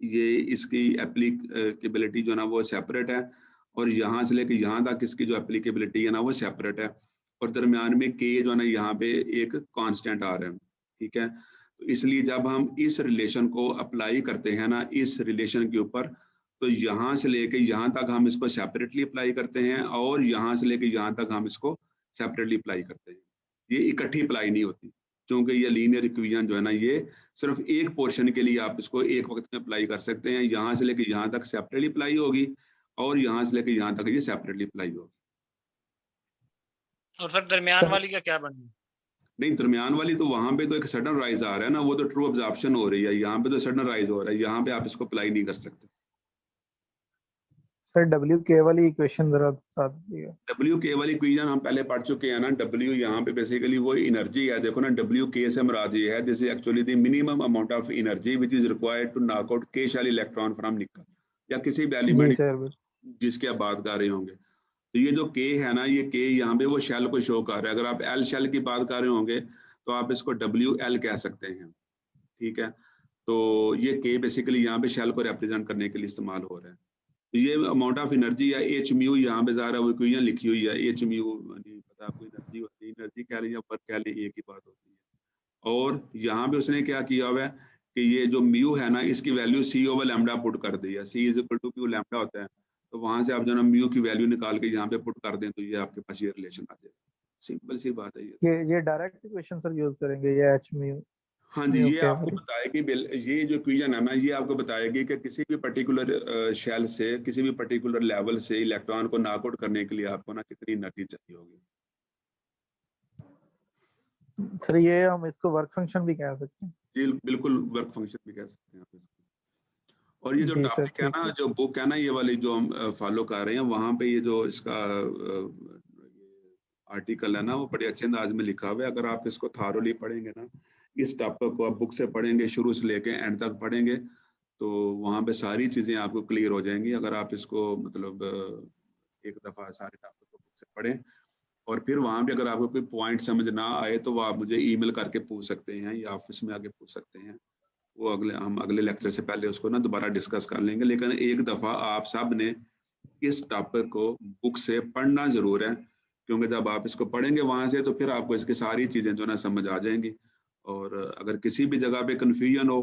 ये इसकी एप्लीकेबिलिटी जो है ना वो सेपरेट है, और यहाँ से लेके यहाँ तक इसकी जो एप्लीकेबिलिटी है ना वो सेपरेट है, और दरमियान में के जो है ना यहाँ पे एक कांस्टेंट आ रहा है। ठीक है, तो इसलिए जब हम इस रिलेशन को अप्लाई करते हैं ना इस रिलेशन के ऊपर, तो यहाँ से लेके यहाँ तक हम इसको सेपरेटली अप्लाई करते हैं, और यहाँ से लेके यहाँ तक हम इसको सेपरेटली अप्लाई करते हैं। ये इकट्ठी अप्लाई नहीं होती, क्योंकि ये लीनियर इक्वेशन जो है ना ये सिर्फ एक पोर्शन के लिए आप इसको एक वक्त में अप्लाई कर सकते हैं। यहाँ से लेके यहाँ तक सेपरेटली अप्लाई होगी, और यहाँ से लेके यहाँ तक ये सेपरेटली अप्लाई होगी। और सर दरमियान वाली का क्या बनेगा? नहीं, दरमियान वाली तो वहां पे तो एक सडन राइज आ रहा है ना, वो तो ट्रू अब्जॉर्प्शन हो रही है, यहाँ पे तो सडन राइज हो रहा है, यहाँ पे आप इसको अप्लाई नहीं कर सकते। सर डब्ल्यू के वाली इक्वेशन जरा बता दीजिए। डब्ल्यू के वाली इक्वेशन हम पहले पढ़ चुके हैं ना। डब्ल्यू यहाँ पे बेसिकली वो एनर्जी है, देखो ना, डब्ल्यू के से मुराद ये है this is actually the minimum amount of energy which is required to knock out K shell electron from nickel, या किसी भी एलिमेंट जिसकी आप बात कर रहे होंगे। तो ये जो के है ना, ये के यहाँ पे वो शेल को शो कर रहा है। अगर आप एल शेल की बात कर रहे होंगे तो आप इसको डब्ल्यू एल कह सकते हैं। ठीक है, तो ये के बेसिकली यहाँ पे शेल को रिप्रेजेंट करने के लिए इस्तेमाल हो रहा है। तो ये अमाउंट ऑफ एनर्जी या एच म्यू यहाँ पे ज़ाहिर है वो इक्वेशन लिखी हुई है। एच म्यू नहीं पता आपको, एनर्जी होती है, एनर्जी कह लें या वर्क कह लें, एक ही बात होती है। और यहाँ पे उसने क्या किया हुआ है कि ये जो म्यू है ना इसकी value c over lambda put कर दी है। C is equal to mu lambda होता है, तो वहां से आप जो ना म्यू की वैल्यू निकाल के यहाँ पे पुट कर दें तो ये आपके पास ये रिलेशन आ जाएगा। सिंपल सी बात है ये डायरेक्ट इक्वेशन सर यूज करेंगे ये एच म्यू। हाँ जी, ये आपको बताएगी, ये जो इक्वेशन है ना ये आपको बताएगी कि किसी भी पर्टिकुलर शेल से किसी भी पर्टिकुलर लेवल से इलेक्ट्रॉन को नॉक आउट करने के लिए आपको ना कितनी एनर्जी चाहिए होगी। सर ये हम इसको वर्क फंक्शन भी कह सकते हैं। जी बिल्कुल, वर्क फंक्शन भी कह सकते हैं आप इसको। और ये जो टॉपिक है ना, जो बुक है ना ये वाली जो हम फॉलो कर रहे हैं, वहाँ पे ये जो इसका आर्टिकल है ना वो बड़े अच्छे अंदाज में लिखा हुआ है। अगर आप इसको थारोली पढ़ेंगे ना, इस टॉपिक को आप बुक से पढ़ेंगे, शुरू से लेके एंड तक पढ़ेंगे, तो वहाँ पे सारी चीज़ें आपको क्लियर हो जाएंगी। अगर आप इसको मतलब एक दफ़ा सारे टॉपिक को बुक से पढ़ें, और फिर वहाँ पे अगर आपको कोई पॉइंट समझ ना आए तो वो आप मुझे ईमेल करके पूछ सकते हैं या ऑफिस में आके पूछ सकते हैं। वो हम अगले लेक्चर से पहले उसको ना दोबारा डिस्कस कर लेंगे। लेकिन एक दफ़ा आप सब ने इस टॉपिक को बुक से पढ़ना ज़रूर है, क्योंकि जब आप इसको पढ़ेंगे वहाँ से तो फिर आपको इसकी सारी चीज़ें जो ना समझ आ जाएंगी। और अगर किसी भी जगह पे कन्फ्यूजन हो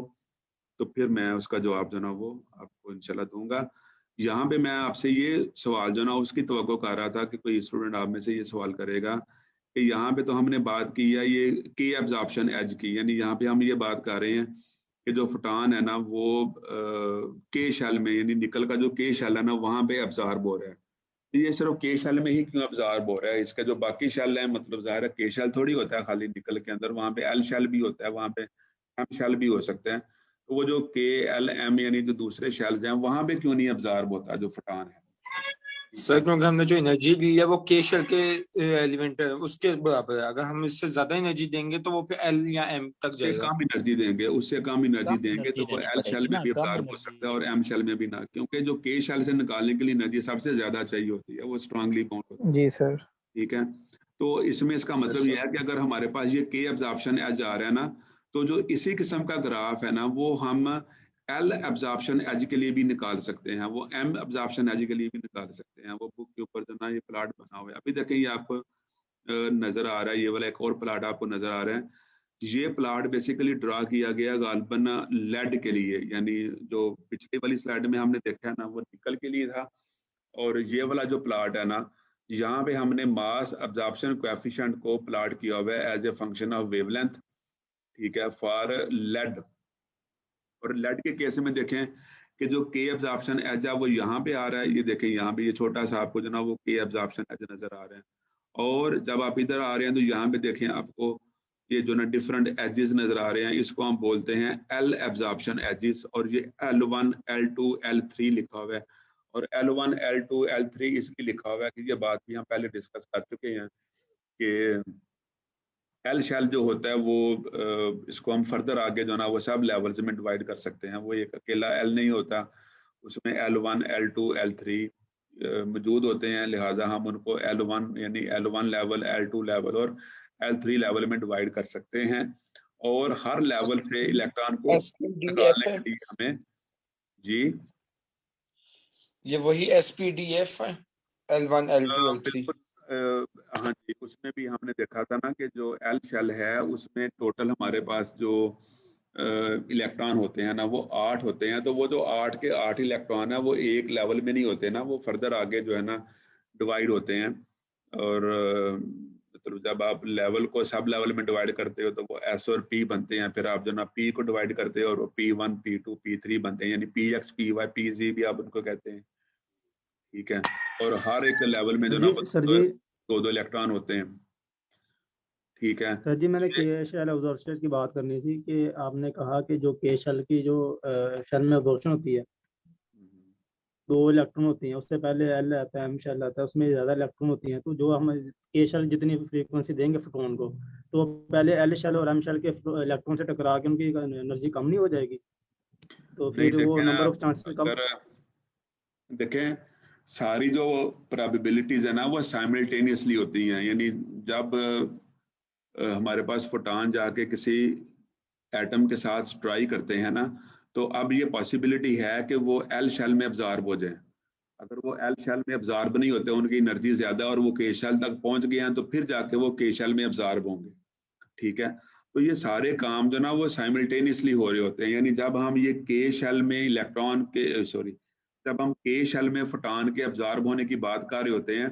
तो फिर मैं उसका जवाब जो ना वो आपको इंशाल्लाह दूंगा। यहाँ पे मैं आपसे ये सवाल जो ना उसकी तवक्को कर रहा था कि कोई स्टूडेंट आप में से ये सवाल करेगा कि यहाँ पे तो हमने बात की है ये के एब्जॉर्प्शन एज की, यानी यहाँ पे हम ये बात कर रहे हैं कि जो फोटॉन है ना वो के शेल में, यानी निकल का जो के शेल है ना वहाँ पे एब्जॉर्ब हो रहा है। तो ये सिर्फ के शेल में ही क्यों एब्जॉर्ब हो रहा है? इसका जो बाकी शेल है, मतलब ज़ाहिर है के शेल थोड़ी होता है खाली निकल के अंदर, वहाँ पे एल शेल भी होता है, वहाँ पे एम शेल भी हो सकते हैं। तो वो जो के एल एम यानी जो दूसरे शेल्स हैं वहाँ पे क्यों नहीं एब्जॉर्ब होता जो फोटॉन है? सर क्योंकि हमने जो एनर्जी दी है वो के शेल के एलिमेंट है उसके बराबर है। अगर हम इससे ज्यादा एनर्जी देंगे तो वो फिर एल या एम तक जाएगा। कम एनर्जी देंगे, उससे कम एनर्जी देंगे तो वो एल शेल में भी एब्जॉर्ब हो सकता है और एम शेल में भी ना, क्योंकि जो के शेल से निकालने के लिए एनर्जी सबसे ज्यादा चाहिए होती है, वो स्ट्रांगली बाउंड होती है। जी सर, ठीक है, तो इसमें इसका मतलब ये है कि अगर हमारे पास ये के एब्जॉर्प्शन एज आ रहा है ना, तो जो इसी किस्म का ग्राफ है ना वो हम एल एब्जॉर्प्शन एज के लिए भी निकाल सकते हैं, वो एम एब्जॉर्प्शन एज के लिए भी निकाल सकते हैं। वो बुक के ऊपर जो ना ये प्लाट बना हुआ है, अभी देखें ये आपको नजर आ रहा है, ये वाला एक और प्लाट आपको नजर आ रहा है। ये प्लाट बेसिकली ड्रा किया गया गालबन लेड के लिए, यानी जो पिछली वाली स्लाइड में हमने देखा है ना वो निकल के लिए था, और ये वाला जो प्लाट है ना यहाँ पे हमने मास एब्जॉर्प्शन कोएफिशिएंट को प्लाट किया हुआ है as a function of wavelength, ठीक है, फॉर लेड। और लेड के केस में देखें कि जो के एब्जॉर्प्शन एज है वो यहाँ पे आ रहा है, ये देखें यहाँ पे ये छोटा सा आपको जो ना वो के एब्जॉर्प्शन एज नजर आ रहे हैं। और जब आप इधर आ रहे हैं तो यहाँ पे देखें आपको ये जो ना डिफरेंट एजेस नजर आ रहे हैं, इसको हम बोलते हैं एल एब्जॉर्प्शन एजेस, और ये L1 L2 L3 लिखा हुआ है। और L1 L2 L3 इसलिए लिखा हुआ है कि ये बात भी हम पहले डिस्कस कर चुके हैं कि एल शेल जो होता है वो इसको हम फर्दर आगे जो ना वो सब लेवल्स में डिवाइड कर सकते हैं, वो एक अकेला एल नहीं होता, उसमें L1 L2 L3 मौजूद होते हैं, लिहाजा हम उनको L1 यानी L1 लेवल, L2 लेवल और L3 लेवल में डिवाइड कर सकते हैं। और हर लेवल से इलेक्ट्रॉन को निकालने के लिए हमें जी ये वही SPDF है L1 L2 L3। हाँ जी, उसमें भी हमने देखा था ना कि जो एल शेल है उसमें टोटल हमारे पास जो इलेक्ट्रॉन होते हैं ना वो 8 होते हैं, तो वो जो 8 के 8 इलेक्ट्रॉन है वो एक लेवल में नहीं होते ना, वो फर्दर आगे जो है ना डिवाइड होते हैं। और मतलब जब आप लेवल को सब लेवल में डिवाइड करते हो तो वो S और P बनते हैं, फिर आप जो ना P को डिवाइड करते हो और P1 P2 P3 बनते हैं, यानी PX PY PZ भी आप उनको कहते हैं, ठीक है। और हर एक लेवल में जो ना दो इलेक्ट्रॉन होते हैं, ठीक है। सर जी मैंने के शेल अब्जॉर्प्शन की बात करनी थी कि आपने कहा कि जो के शेल की जो शेल में अब्जॉर्प्शन होती है 2 इलेक्ट्रॉन होती हैं, उससे पहले एल आता है, एम शेल आता है, उसमें ज़्यादा इलेक्ट्रॉन होती हैं। तो जो हम के शेल जितनी फ्रीक्वेंसी देंगे फोटोन को, तो पहले एल शेल और एम शेल के इलेक्ट्रॉन से टकरा के उनकी एनर्जी कम नहीं हो जाएगी? तो फिर वो नंबर ऑफ चांसेस कम। देखें सारी जो प्रोबेबिलिटीज है ना वो साइमल्टेनियसली होती हैं, यानी जब हमारे पास फोटॉन जाके किसी एटम के साथ स्ट्राइक करते हैं ना, तो अब ये पॉसिबिलिटी है कि वो एल शेल में अब्जॉर्ब हो जाए। अगर वो एल शेल में अब्जॉर्ब नहीं होते, उनकी एनर्जी ज्यादा और वो के शेल तक पहुंच गए हैं, तो फिर जाके वो के शेल में अब्जॉर्ब होंगे, ठीक है। तो ये सारे काम जो ना वो साइमल्टेनियसली हो रहे होते हैं, यानी जब हम ये के शेल में इलेक्ट्रॉन के जब हम के शेल में फोटॉन के अब्जॉर्ब होने की बात कर रहे होते हैं,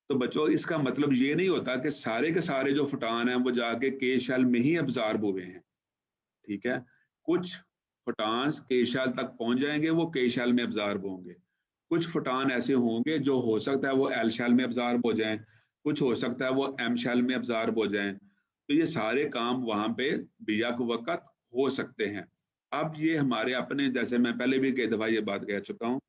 तो बच्चों इसका मतलब ये नहीं होता कि सारे के सारे जो फोटॉन हैं वो जाके के शेल में ही अब्जॉर्ब हुए हैं, ठीक है। कुछ फोटॉन्स के शेल तक पहुंच जाएंगे, वो के शेल में अब्जॉर्ब होंगे। कुछ फोटॉन ऐसे होंगे जो हो सकता है वो एल शेल में अब्जॉर्ब हो जाएं, कुछ हो सकता है वो एम शेल में अब्जॉर्ब हो जाएं। तो ये सारे काम वहां पे बेयक वक्त हो सकते हैं। अब ये हमारे अपने, जैसे मैं पहले भी कई दफा ये बात कह चुका हूँ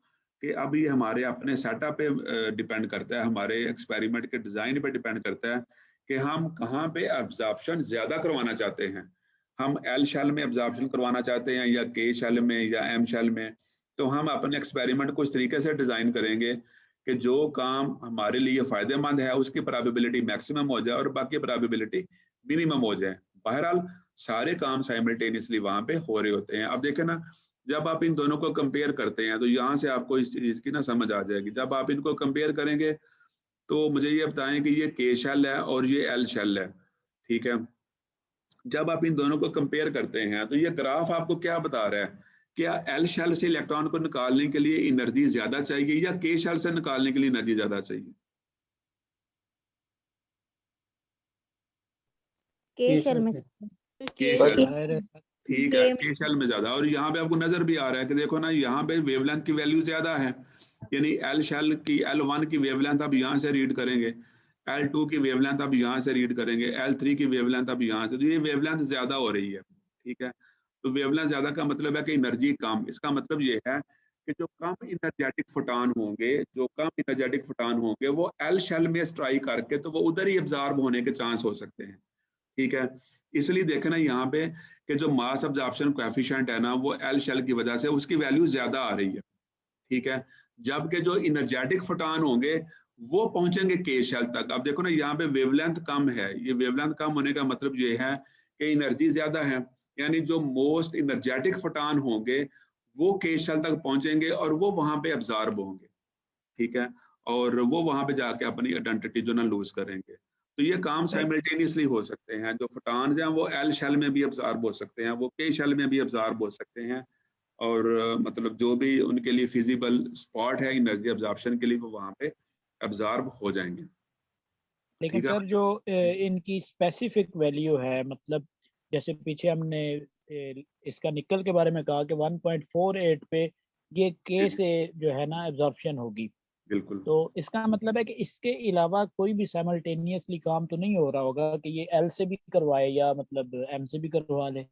कि अब ये हमारे अपने सेटअप पे डिपेंड करता है, हमारे एक्सपेरिमेंट के डिजाइन पे डिपेंड करता है कि हम कहाँ पे अब्जॉर्प्शन ज्यादा करवाना चाहते हैं। हम एल शेल में अब्जॉर्प्शन करवाना चाहते हैं या के शेल में या एम शेल में, तो हम अपने एक्सपेरिमेंट को इस तरीके से डिजाइन करेंगे कि जो काम हमारे लिए फायदेमंद है उसकी प्रोबेबिलिटी मैक्सिमम हो जाए और बाकी प्रोबेबिलिटी मिनिमम हो जाए। बहरहाल सारे काम साइमल्टेनियसली वहां पे हो रहे होते हैं। अब देखें ना, जब आप इन दोनों को कंपेयर करते हैं तो यहाँ से आपको इस चीज की ना समझ आ जाएगी। जब आप इनको कंपेयर करेंगे तो मुझे ये बताएं कि ये के शेल है और ये एल शेल है, ठीक है। जब आप इन दोनों को कंपेयर करते हैं तो ये ग्राफ आपको क्या बता रहा है? क्या एल शेल से इलेक्ट्रॉन को निकालने के लिए एनर्जी ज्यादा चाहिए या के शेल से निकालने के लिए एनर्जी ज्यादा चाहिए? के शेल में, ठीक है, के शेल में ज्यादा। और यहाँ पे आपको नजर भी आ रहा है कि देखो ना, यहाँ पे वेवलेंथ की वैल्यू ज्यादा है, यानी एल शेल की L1 की वेवलेंथ आप यहाँ से रीड करेंगे, L2 की वेवलेंथ आप यहाँ से रीड करेंगे, L3 की वेवलेंथ आप यहाँ से, तो ये वेवलेंथ ज्यादा हो रही है, ठीक है। तो वेवलेंथ ज्यादा का मतलब है कि एनर्जी कम। इसका मतलब ये है कि जो कम एनर्जेटिक फोटॉन होंगे, जो कम एनर्जेटिक फोटॉन होंगे वो एल शेल में स्ट्राइक करके तो वो उधर ही अब्जॉर्ब होने के चांस हो सकते हैं, ठीक है। इसलिए देखें ना यहाँ पे कि जो मास अब्जॉर्प्शन कोएफिशिएंट है ना वो एल शेल की वजह से उसकी वैल्यू ज्यादा आ रही है, ठीक है। जबकि जो एनर्जेटिक फोटॉन होंगे वो पहुंचेंगे के शेल तक। अब देखो ना यहाँ पे वेवलेंथ कम है, ये वेवलेंथ कम होने का मतलब ये है कि एनर्जी ज्यादा है, यानी जो मोस्ट एनर्जेटिक फोटॉन होंगे वो के शेल तक पहुंचेंगे और वो वहां पे अब्जॉर्ब होंगे, ठीक है, और वो वहां पे जाके अपनी आइडेंटिटी जो ना लूज करेंगे। तो ये काम साइमल्टेनियसली हो सकते हैं। जो फोटॉन्स हैं वो एल शेल में भी अब्जॉर्ब हो सकते हैं, वो के शेल में भी अब्जॉर्ब हो सकते हैं, और मतलब जो भी उनके लिए फिजिबल स्पॉट है एनर्जी अब्जॉर्प्शन के लिए वो वहां पे अब्जॉर्ब हो जाएंगे। लेकिन सर जो इनकी स्पेसिफिक वैल्यू है, मतलब जैसे पीछे हमने इसका निकल के बारे में कहा कि 1.48 पे ये के से जो है ना एब्जॉर्प्शन होगी, बिल्कुल, तो इसका मतलब है कि इसके अलावा कोई भी साइमल्टेनियसली काम तो नहीं हो रहा होगा कि ये एल से भी करवाए या मतलब एम से भी करवा ले।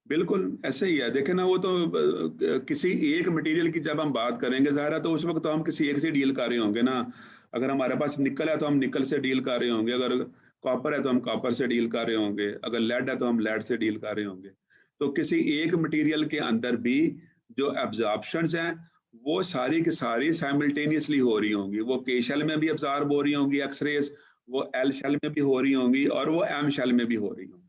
बिल्कुल ऐसे ही है। देखे ना, वो तो किसी एक मटेरियल की जब हम बात करेंगे ज़ाहिर तो उस वक्त तो हम किसी एक से डील कर रहे होंगे ना। अगर हमारे पास निकल है तो हम निकल से डील कर रहे होंगे, अगर कॉपर है तो हम कॉपर से डील कर रहे होंगे, अगर लेड है तो हम लेड से डील कर रहे होंगे। तो किसी एक मटेरियल के अंदर भी जो एब्जॉर्प्शंस हैं वो सारी की सारी साइमल्टेनियसली हो रही होंगी। वो के शेल में भी अब्जॉर्ब हो रही होंगी एक्सरेज, वो एल शेल में भी हो रही होंगी और वो एम शेल में भी हो रही होंगी।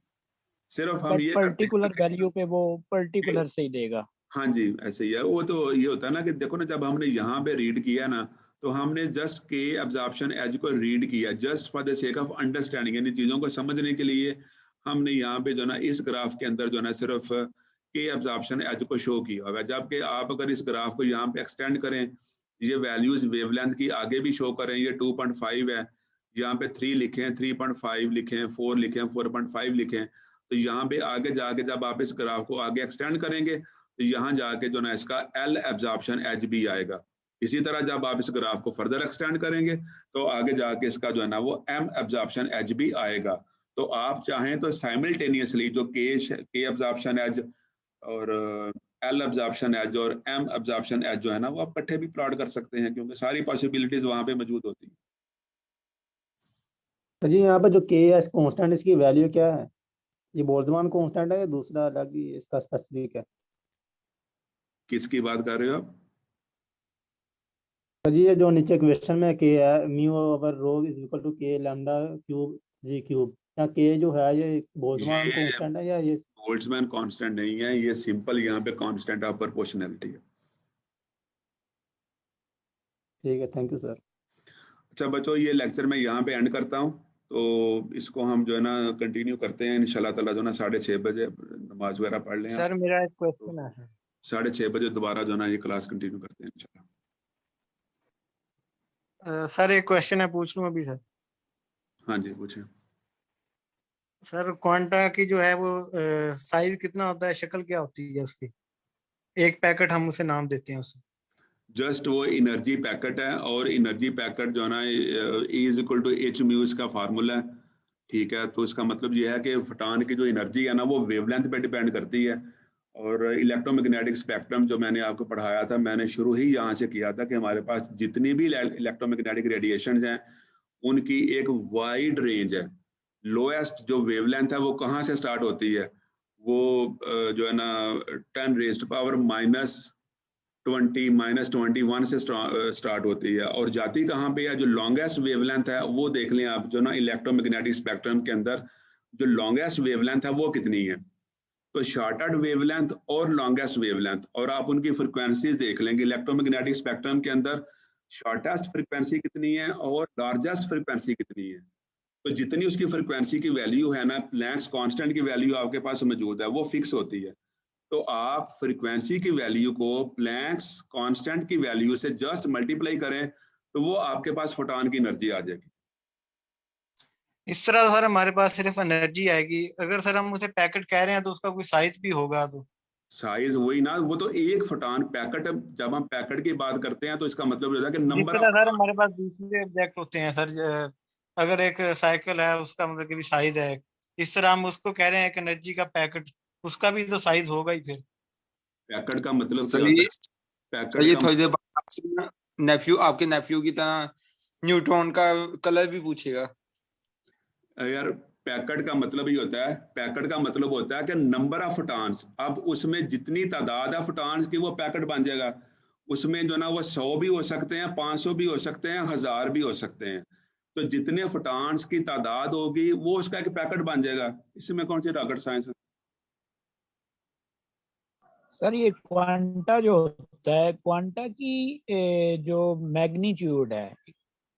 सिर्फ हम ये पर्टिकुलर वैल्यू पे वो पर्टिकुलर से ही देगा। हाँ जी, ऐसे ही है। वो तो ये होता है ना कि देखो ना, जब हमने यहाँ पे रीड किया ना तो हमने जस्ट के एब्जॉर्प्शन एज को रीड किया just for the sake of understanding, यानी चीज़ों को समझने के लिए हमने यहाँ पे जो ना इस ग्राफ के अंदर जो ना सिर्फ के एब्जॉर्प्शन एज को शो किया हुआ है। जबकि आप अगर इस ग्राफ को यहाँ पे एक्सटेंड करें, ये वैल्यूज वेवलेंथ की आगे भी शो करें, ये 2.5 है, यहाँ पे 3 लिखें, 3.5 लिखें, 4 लिखें, 4.5 लिखें, तो यहाँ पे आगे जाके जब आप इस ग्राफ को आगे एक्सटेंड करेंगे तो यहाँ जाके जो ना इसका एल एब्जॉर्प्शन एच भी आएगा। इसी तरह जब आप इस ग्राफ को फर्दर एक्सटेंड करेंगे तो आगे जाके इसका जो है ना वो एम एब्जॉर्प्शन एच भी आएगा। तो आप चाहें तो साइमल्टेनियसली जो के एब्जॉर्प्शन एच और एल एब्जॉर्प्शन एच और एम एब्जॉर्प्शन एच जो है ना वो आप इकट्ठे भी प्लॉट कर सकते हैं, क्योंकि सारी पॉसिबिलिटीज वहां पे मौजूद होती हैं। तो जी यहाँ पर जो के एस कॉन्स्टेंट, इसकी वैल्यू क्या है? ये बोल्ट्जमान कांस्टेंट है या दूसरा अलग ही इसका स्पेसिफिक है? किसकी बात कर रहे हो आप? तो जी ये जो नीचे क्वेश्चन में के है mu over rho is equal to K lambda cube Z cube, क्या के जो है ये बोल्ट्जमान कांस्टेंट है या ये? बोल्ट्जमान कांस्टेंट नहीं है, ये सिंपल यहाँ पे कांस्टेंट ऑफ प्रोपोर्शनैलिटी है। ठीक है, थैंक यू सर। अच्छा बच्चों, ये लेक्चर मैं यहाँ पे एंड करता हूँ, तो इसको हम जो है ना कंटिन्यू करते हैं इंशाल्लाह ताला जो ना 6:30 बजे नमाज वगैरह पढ़ लें। सर मेरा एक क्वेश्चन है सर। 6:30 बजे दोबारा जो ना ये क्लास कंटिन्यू करते हैं इंशाल्लाह। सर एक क्वेश्चन है, पूछ लूं अभी सर? हाँ जी पूछें। सर क्वांटा की जो है वो साइज कितना होता है, शक्ल क्या होती है उसकी? एक पैकेट हम उसे नाम देते हैं उसे। जस्ट वो एनर्जी पैकेट है, और एनर्जी पैकेट जो है ना is equal to H mu इसका फार्मूला है, ठीक है। तो इसका मतलब ये है कि फोटॉन की जो एनर्जी है ना वो वेवलेंथ पे डिपेंड करती है। और इलेक्ट्रोमैग्नेटिक स्पेक्ट्रम जो मैंने आपको पढ़ाया था, मैंने शुरू ही यहाँ से किया था कि हमारे पास जितनी भी इलेक्ट्रोमैग्नेटिक रेडिएशन हैं उनकी एक वाइड रेंज है। लोएस्ट जो वेवलेंथ है वो कहाँ से स्टार्ट होती है, वो जो है ना 10⁻⁻⁻21 से स्टार्ट होती है, और जाती कहाँ पे है, जो लॉन्गेस्ट वेवलेंथ है वो देख लें आप, जो ना इलेक्ट्रोमैग्नेटिक स्पेक्ट्रम के अंदर जो लॉन्गेस्ट वेवलेंथ है वो कितनी है। तो शॉर्टेड वेवलेंथ और लॉन्गेस्ट वेवलेंथ, और आप उनकी फ्रिक्वेंसीज देख लेंगे। इलेक्ट्रोमैग्नेटिक स्पेक्ट्रम के अंदर शॉर्टेस्ट फ्रिक्वेंसी कितनी है और लार्जेस्ट फ्रिक्वेंसी कितनी है। तो जितनी उसकी फ्रिक्वेंसी की वैल्यू है ना, प्लैंक्स कांस्टेंट की वैल्यू आपके पास मौजूद है, वो फिक्स होती है। तो आप फ्रीक्वेंसी की वैल्यू को प्लैंक्स कांस्टेंट की वैल्यू से जस्ट मल्टीप्लाई करें तो वो आपके पास फोटॉन की एनर्जी आ जाएगी। इस तरह सर हमारे पास सिर्फ एनर्जी आएगी। अगर सर हम उसे पैकेट कह रहे हैं तो उसका कोई साइज भी होगा? तो साइज वही ना, वो तो एक फोटॉन पैकेट, जब हम पैकेट की बात करते हैं तो इसका मतलब होता है कि नंबर सर हमारे पास दूसरे ऑब्जेक्ट होते हैं सर। अगर एक साइकिल है उसका मतलब कि भी साइज है, इस तरह हम उसको कह रहे हैं कि एनर्जी का पैकेट, उसका भी तो साइज होगा ही। फिर पैकेट का मतलब क्या होता है? ये थोड़ी देर बाद नेफ्यू, आपके नेफ्यू की तरह न्यूट्रॉन का कलर भी पूछेगा यार। पैकेट का मतलब ही होता है, पैकेट का मतलब होता है कि नंबर ऑफ फोटॉन्स। अब उसमें जितनी तादाद है फोटॉन्स की वो पैकेट बन जाएगा। उसमें जो ना वो 100 भी हो सकते हैं, 500 भी हो सकते हैं, 1000 भी हो सकते हैं। तो जितने फोटॉन्स की तादाद होगी वो उसका एक पैकेट बन जाएगा। इसमें कौन सी रॉकेट साइंस है? सर ये क्वांटा जो होता है, क्वांटा की जो मैग्नीट्यूड है,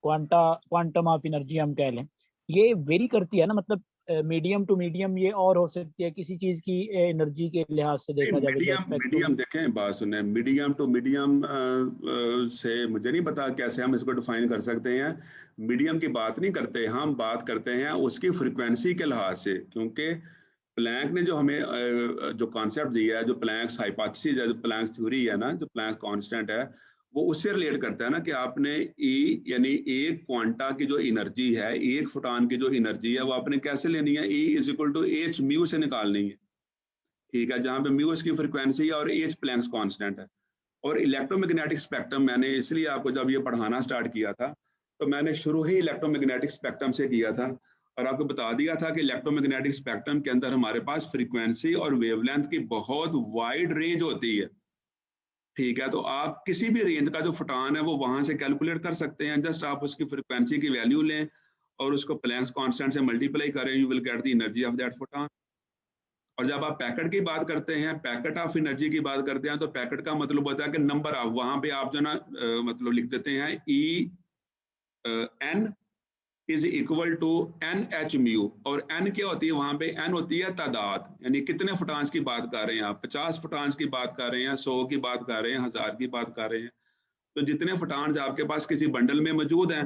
क्वांटम ऑफ एनर्जी हम कह लें, ये वेरी करती है ना, मतलब मीडियम टू मीडियम ये और हो सकती है किसी चीज की एनर्जी के लिहाज से देखा जाए। मीडियम देखें, बात सुने, मीडियम टू मीडियम से मुझे नहीं पता कैसे हम इसको डिफाइन कर सकते हैं। मीडियम की बात नहीं करते, हम बात करते हैं उसकी फ्रिक्वेंसी के लिहाज से, क्योंकि प्लैंक ने जो हमें जो कॉन्सेप्ट दिया है, जो प्लैंक्स हाइपोथेसिस है, जो प्लैंक्स थ्योरी है ना, जो प्लैंक कांस्टेंट है, वो उससे रिलेट करता है ना कि आपने ई यानी एक क्वांटा की जो एनर्जी है, एक फोटॉन की जो एनर्जी है, वो आपने कैसे लेनी है, E is equal to H mu से निकालनी है। ठीक है, जहाँ पे म्यू इसकी फ्रिक्वेंसी है और एच प्लैंक्स कांस्टेंट है। और इलेक्ट्रोमैग्नेटिक स्पेक्ट्रम मैंने इसलिए आपको जब ये पढ़ाना स्टार्ट किया था तो मैंने शुरू ही इलेक्ट्रोमैग्नेटिक स्पेक्ट्रम से किया था और आपको बता दिया था कि इलेक्ट्रोमैग्नेटिक स्पेक्ट्रम के अंदर हमारे पास फ्रीक्वेंसी और वेवलेंथ की बहुत वाइड रेंज होती है। ठीक है, तो आप किसी भी रेंज का जो फोटॉन है वो वहां से कैलकुलेट कर सकते हैं। जस्ट आप उसकी फ्रीक्वेंसी की वैल्यू लें और उसको प्लैंक्स कांस्टेंट से मल्टीप्लाई करें, you will get the energy of that photon. और जब आप पैकेट की बात करते हैं, पैकेट ऑफ एनर्जी की बात करते हैं, तो पैकेट का मतलब होता है कि नंबर ऑफ, वहां पे आप जो ना मतलब लिख देते हैं E N is equal to N H mu. और एन क्या होती है वहां पे? एन होती है तादाद, यानी कितने फोटॉन्स की बात कर रहे हैं आप, 50 फोटॉन्स की बात कर रहे हैं, 100 की बात कर रहे हैं, 1000 की बात कर रहे हैं। तो जितने फोटॉन्स आपके पास किसी बंडल में मौजूद हैं,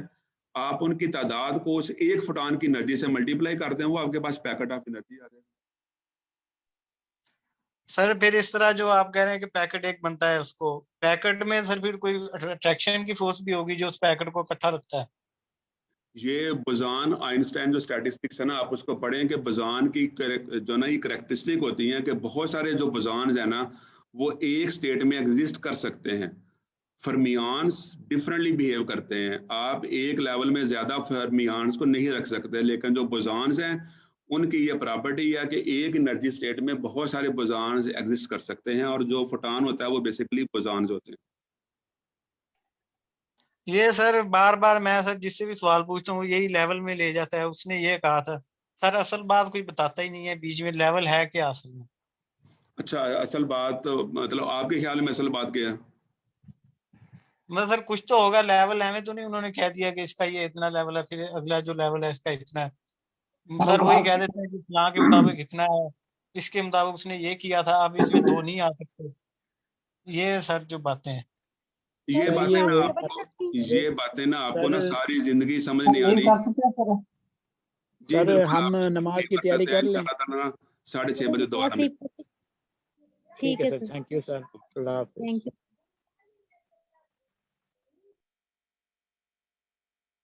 आप उनकी तादाद को उस एक फोटॉन की एनर्जी से मल्टीप्लाई कर दें, वो आपके पास पैकेट ऑफ एनर्जी आ जाएगा। सर फिर इस तरह जो आप कह रहे हैं कि पैकेट एक बनता है, उसको पैकेट में सर फिर कोई अट्रैक्शन की फोर्स भी होगी जो उस पैकेट को इकट्ठा रखता है? ये बोजान आइंस्टाइन जो स्टैटिस्टिक्स है ना, आप उसको पढ़ें कि बोजान की जो ना ये करेक्टरिस्टिक होती हैं कि बहुत सारे जो बोजान है ना वो एक स्टेट में एग्जिस्ट कर सकते हैं। फर्मियान्स डिफरेंटली बिहेव करते हैं, आप एक लेवल में ज्यादा फर्मियान्स को नहीं रख सकते, लेकिन जो बोजान्स हैं उनकी ये प्रॉपर्टी है कि एक एनर्जी स्टेट में बहुत सारे बोजान्स एग्जिस्ट कर सकते हैं, और जो फोटॉन होता है वो बेसिकली बोजान्स होते हैं। ये सर बार बार मैं सर जिससे भी सवाल पूछता हूँ यही लेवल में ले जाता है। उसने ये कहा था सर, असल बात कोई बताता ही नहीं है बीच में, लेवल है क्या असल में? अच्छा, असल बात मतलब आपके ख्याल में असल बात क्या है? मतलब सर कुछ तो होगा, लेवल है तो नहीं उन्होंने कह दिया कि इसका ये इतना लेवल है, फिर अगला जो लेवल है इसका इतना है। सर वही कह देते हैं कि यहाँ के मुताबिक इतना है, इसके मुताबिक उसने ये किया था, अब इसमें दो नहीं आ सकते। ये सर जो बातें हैं, ये बातें ना आपको ना सारी जिंदगी समझ नहीं आनी। जी सर हम नमाज की तैयारी कर लें, 6:30 बजे दोबारा। ठीक है सर, थैंक यू सर, अल्लाह हाफिज़। Thank you.